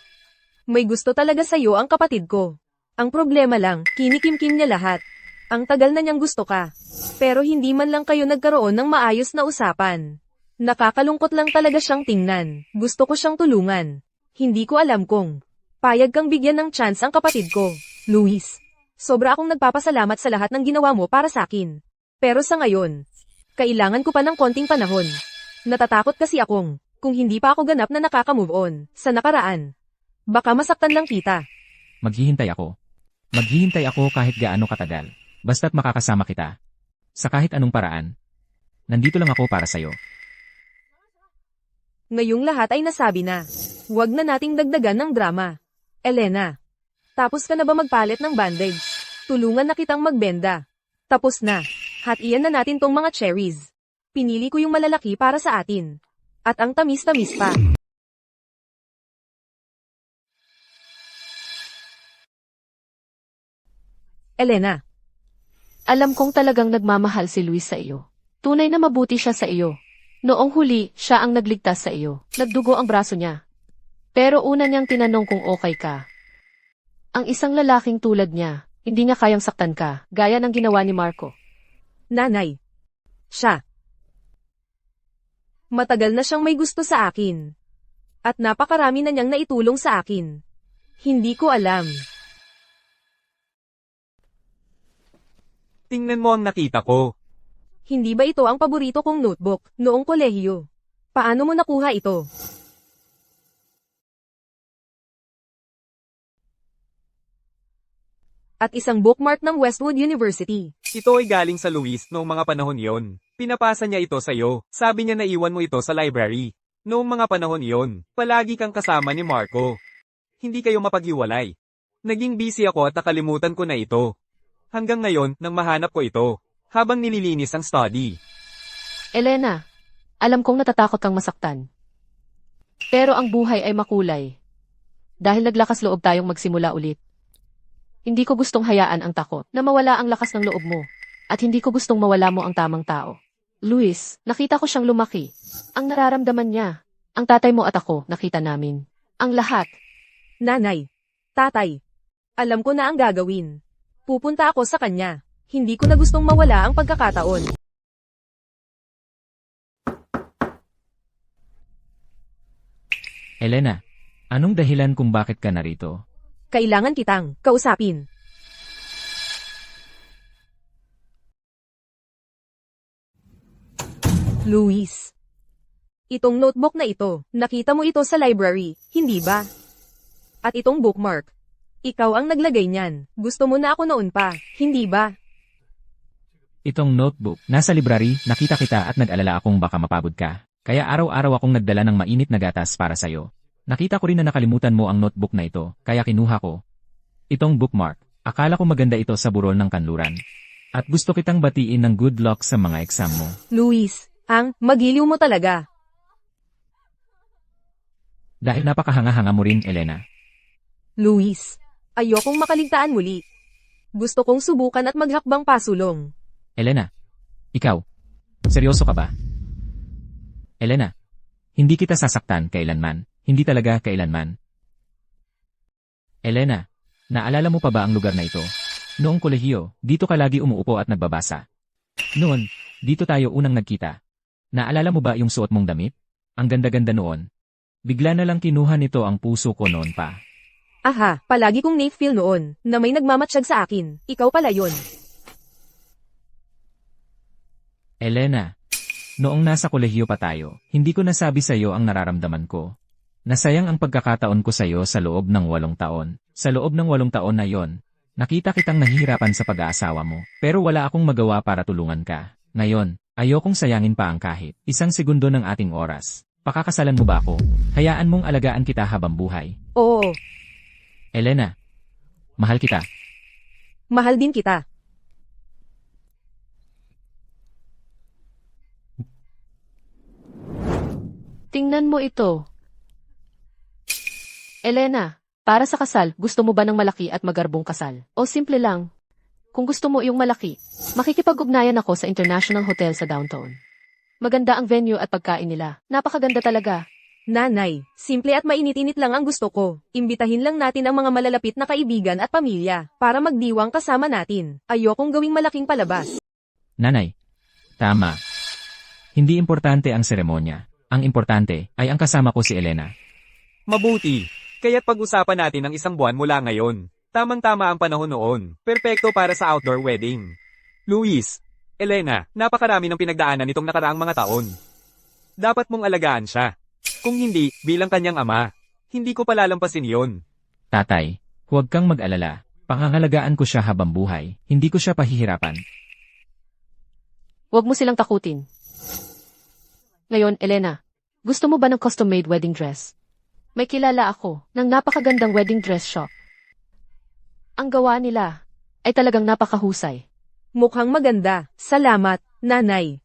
may gusto talaga sa'yo ang kapatid ko. Ang problema lang, kinikim-kim niya lahat. Ang tagal na niyang gusto ka. Pero hindi man lang kayo nagkaroon ng maayos na usapan. Nakakalungkot lang talaga siyang tingnan. Gusto ko siyang tulungan. Hindi ko alam kung payag kang bigyan ng chance ang kapatid ko. Luis, sobra akong nagpapasalamat sa lahat ng ginawa mo para sa akin. Pero sa ngayon, kailangan ko pa ng konting panahon. Natatakot kasi akong, kung hindi pa ako ganap na nakaka-move on, sa nakaraan. Baka masaktan lang kita. Maghihintay ako. Maghihintay ako kahit gaano katagal. Basta't makakasama kita. Sa kahit anong paraan. Nandito lang ako para sa'yo. Ngayong lahat ay nasabi na. Huwag na nating dagdagan ng drama. Elena, tapos ka na ba magpalit ng bandage? Tulungan na kitang magbenda. Tapos na. Hatian na natin tong mga cherries. Pinili ko yung malalaki para sa atin. At ang tamis-tamis pa. Elena, Alam kong talagang nagmamahal si Luis sa iyo. Tunay na mabuti siya sa iyo. Noong huli, siya ang nagligtas sa iyo. Nagdugo ang braso niya. Pero una niyang tinanong kung okay ka. Ang isang lalaking tulad niya, hindi niya kayang saktan ka, gaya ng ginawa ni Marco. nanay. Siya. Matagal na siyang may gusto sa akin. At napakarami na niyang naitulong sa akin. Hindi ko alam. Tingnan mo ang nakita ko. Hindi ba ito ang paborito kong notebook noong kolehiyo? Paano mo nakuha ito? At isang bookmark ng Westwood University. Ito ay galing sa Luis noong mga panahon yon. Pinapasa niya ito sa'yo. Sabi niya na iwan mo ito sa library. Noong mga panahon yon, palagi kang kasama ni Marco. Hindi kayo mapaghiwalay. Naging busy ako at nakalimutan ko na ito. Hanggang ngayon, nang mahanap ko ito. Habang nililinis ang study. Elena, alam kong natatakot kang masaktan. Pero ang buhay ay makulay. Dahil naglakas loob tayong magsimula ulit. Hindi ko gustong hayaan ang takot na mawala ang lakas ng loob mo. At hindi ko gustong mawala mo ang tamang tao. Luis, nakita ko siyang lumaki. Ang nararamdaman niya. Ang tatay mo at ako, nakita namin. Ang lahat. Nanay. Tatay. Alam ko na ang gagawin. Pupunta ako sa kanya. Hindi ko na gustong mawala ang pagkakataon. Elena, anong dahilan kung bakit ka narito? Kailangan kitang kausapin. Luis. Itong notebook na ito, nakita mo ito sa library, hindi ba? At itong bookmark. Ikaw ang naglagay niyan. Gusto mo na ako noon pa, hindi ba? Itong notebook, nasa library, nakita kita at nag-alala akong baka mapagod ka. Kaya araw-araw akong nagdala ng mainit na gatas para sa'yo. Nakita ko rin na nakalimutan mo ang notebook na ito, kaya kinuha ko. Itong bookmark, akala ko maganda ito sa burol ng kanluran. At gusto kitang batiin ng good luck sa mga exam mo. Luis, ang magiliw mo talaga. Dahil napakahanga-hanga mo rin, Elena. Luis, ayokong makaligtaan muli. Gusto kong subukan at maghakbang pasulong. Elena, ikaw, seryoso ka ba? Elena, hindi kita sasaktan kailanman, hindi talaga kailanman. Elena, naalala mo pa ba ang lugar na ito? Noong kolehiyo, dito ka lagi umuupo at nagbabasa. Noon, dito tayo unang nagkita. Naalala mo ba yung suot mong damit? Ang ganda-ganda noon. Bigla na lang kinuha nito ang puso ko noon pa. Aha, palagi kong na-feel noon, na may nagmamatsyag sa akin. Ikaw pala yon. Elena, noong nasa kolehiyo pa tayo, hindi ko nasabi sa iyo ang nararamdaman ko. Nasayang ang pagkakataon ko sa iyo sa loob ng 8 taon. Sa loob ng 8 taon na yon, nakita kitang nahihirapan sa pag-aasawa mo, pero wala akong magawa para tulungan ka. Ngayon, ayokong sayangin pa ang kahit 1 segundo ng ating oras. Pakakasalan mo ba ako? Hayaan mong alagaan kita habang buhay. Oo, Elena, mahal kita. mahal din kita. Tingnan mo ito. Elena, para sa kasal, gusto mo ba ng malaki at magarbong kasal? O simple lang? Kung gusto mo yung malaki, makikipag-ugnayan ako sa International Hotel sa downtown. Maganda ang venue at pagkain nila. Napakaganda talaga. Nanay, simple at mainit-init lang ang gusto ko. Imbitahin lang natin ang mga malalapit na kaibigan at pamilya para magdiwang kasama natin. Ayokong gawing malaking palabas. Nanay, tama. Hindi importante ang seremonya. Ang importante ay ang kasama ko si Elena. Mabuti. Kaya't pag-usapan natin ang 1 buwan mula ngayon. Tamang-tama ang panahon noon. Perpekto para sa outdoor wedding. Luis, Elena, napakarami ng pinagdaanan nitong nakaraang mga taon. Dapat mong alagaan siya. Kung hindi, bilang kanyang ama, hindi ko palalampasin yon. Tatay, huwag kang mag-alala. Pangangalagaan ko siya habang buhay. Hindi ko siya pahihirapan. Huwag mo silang takutin. Ngayon, Elena, gusto mo ba ng custom-made wedding dress? May kilala ako ng napakagandang wedding dress shop. Ang gawa nila ay talagang napakahusay. Mukhang maganda. Salamat, nanay.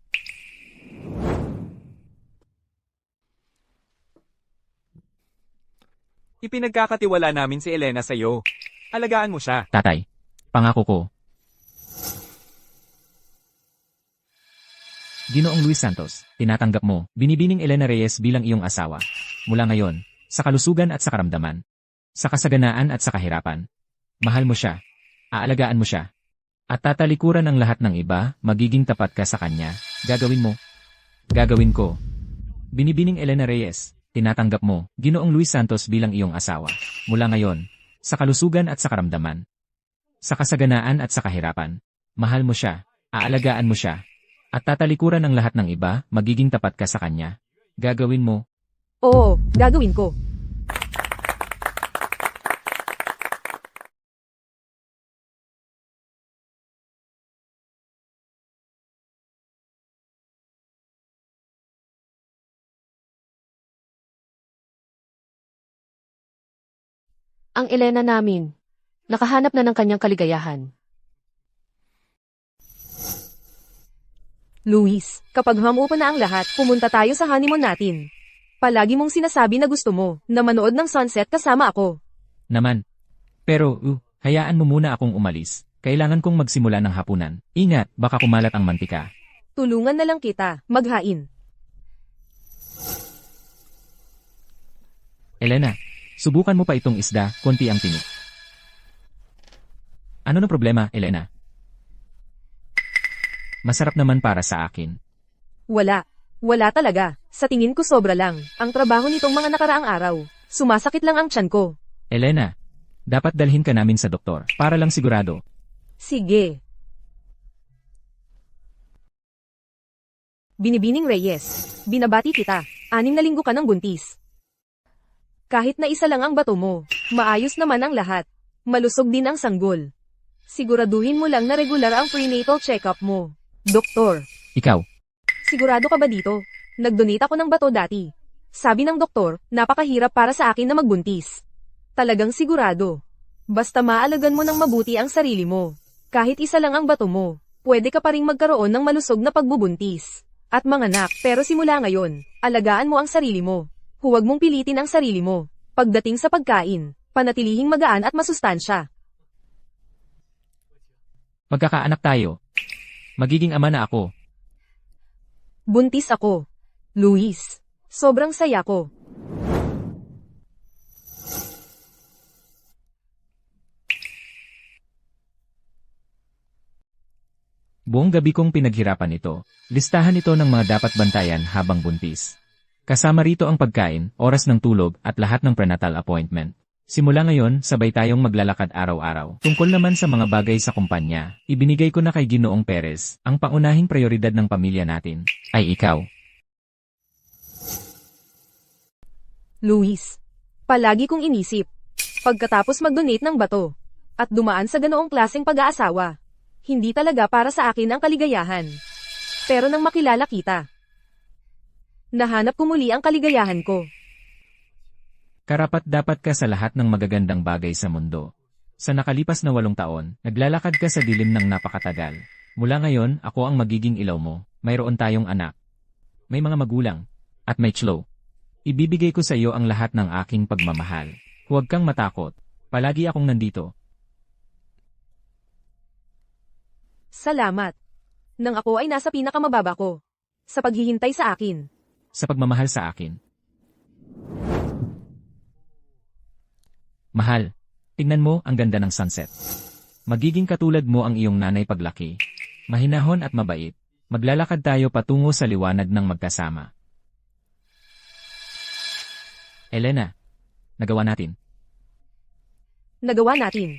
Ipinagkakatiwala namin si Elena sa iyo. Alagaan mo siya. Tatay, pangako ko. Ginoong Luis Santos, tinatanggap mo, binibining Elena Reyes bilang iyong asawa. Mula ngayon, sa kalusugan at sa karamdaman, sa kasaganaan at sa kahirapan. Mahal mo siya, aalagaan mo siya, at tatalikuran ang lahat ng iba, magiging tapat ka sa kanya. Gagawin mo. Gagawin ko. Binibining Elena Reyes, tinatanggap mo, Ginoong Luis Santos bilang iyong asawa. Mula ngayon, sa kalusugan at sa karamdaman, sa kasaganaan at sa kahirapan. Mahal mo siya, aalagaan mo siya, at tatalikuran ang lahat ng iba, magiging tapat ka sa kanya. Gagawin mo. Oo, gagawin ko. Ang Elena namin, nakahanap na ng kanyang kaligayahan. Luis, kapag hamupa na ang lahat, pumunta tayo sa honeymoon natin. Palagi mong sinasabi na gusto mo, na manood ng sunset kasama ako. Naman. Pero, hayaan mo muna akong umalis. Kailangan kong magsimula ng hapunan. Ingat, baka kumalat ang mantika. Tulungan na lang kita, maghain. Elena, subukan mo pa itong isda, konti ang tinik. Ano na problema, Elena? Masarap naman para sa akin. Wala. Wala talaga. Sa tingin ko sobra lang. Ang trabaho nitong mga nakaraang araw. Sumasakit lang ang tiyan ko. Elena, dapat dalhin ka namin sa doktor, para lang sigurado. Sige. Binibining Reyes, binabati kita. 6 na linggo ka ng buntis. Kahit na isa lang ang bato mo, maayos naman ang lahat. Malusog din ang sanggol. Siguraduhin mo lang na regular ang prenatal check-up mo. Doktor, Ikaw, sigurado ka ba dito? Nag-donate ako ng bato dati. Sabi ng doktor, napakahirap para sa akin na magbuntis. Talagang sigurado. Basta maalagan mo ng mabuti ang sarili mo. Kahit isa lang ang bato mo, pwede ka pa ring magkaroon ng malusog na pagbubuntis. At manganak, pero simula ngayon, alagaan mo ang sarili mo. Huwag mong pilitin ang sarili mo. Pagdating sa pagkain, panatilihing magaan at masustansya. magkakaanak tayo. Magiging ama na ako. Buntis ako. Luis. Sobrang saya ko. Buong gabi kong pinaghirapan ito. Listahan ito ng mga dapat bantayan habang buntis. Kasama rito ang pagkain, oras ng tulog, at lahat ng prenatal appointment. Simula ngayon, sabay tayong maglalakad araw-araw. Tungkol naman sa mga bagay sa kumpanya, ibinigay ko na kay Ginoong Perez, ang pangunahing prioridad ng pamilya natin, ay ikaw. Luis. Palagi kong inisip. Pagkatapos mag-donate ng bato. At dumaan sa ganoong klaseng pag-aasawa. Hindi talaga para sa akin ang kaligayahan. Pero nang makilala kita, nahanap ko muli ang kaligayahan ko. Karapat-dapat ka sa lahat ng magagandang bagay sa mundo. Sa nakalipas na 8 taon, naglalakad ka sa dilim ng napakatagal. Mula ngayon, ako ang magiging ilaw mo. Mayroon tayong anak. May mga magulang. At may chlo. Ibibigay ko sa iyo ang lahat ng aking pagmamahal. Huwag kang matakot. Palagi akong nandito. Salamat. Nang ako ay nasa pinakamababa ko. Sa paghihintay sa akin. Sa pagmamahal sa akin. Mahal, tingnan mo ang ganda ng sunset. Magiging katulad mo ang iyong nanay paglaki. Mahinahon at mabait. Maglalakad tayo patungo sa liwanag ng magkasama. Elena, nagawa natin. Nagawa natin.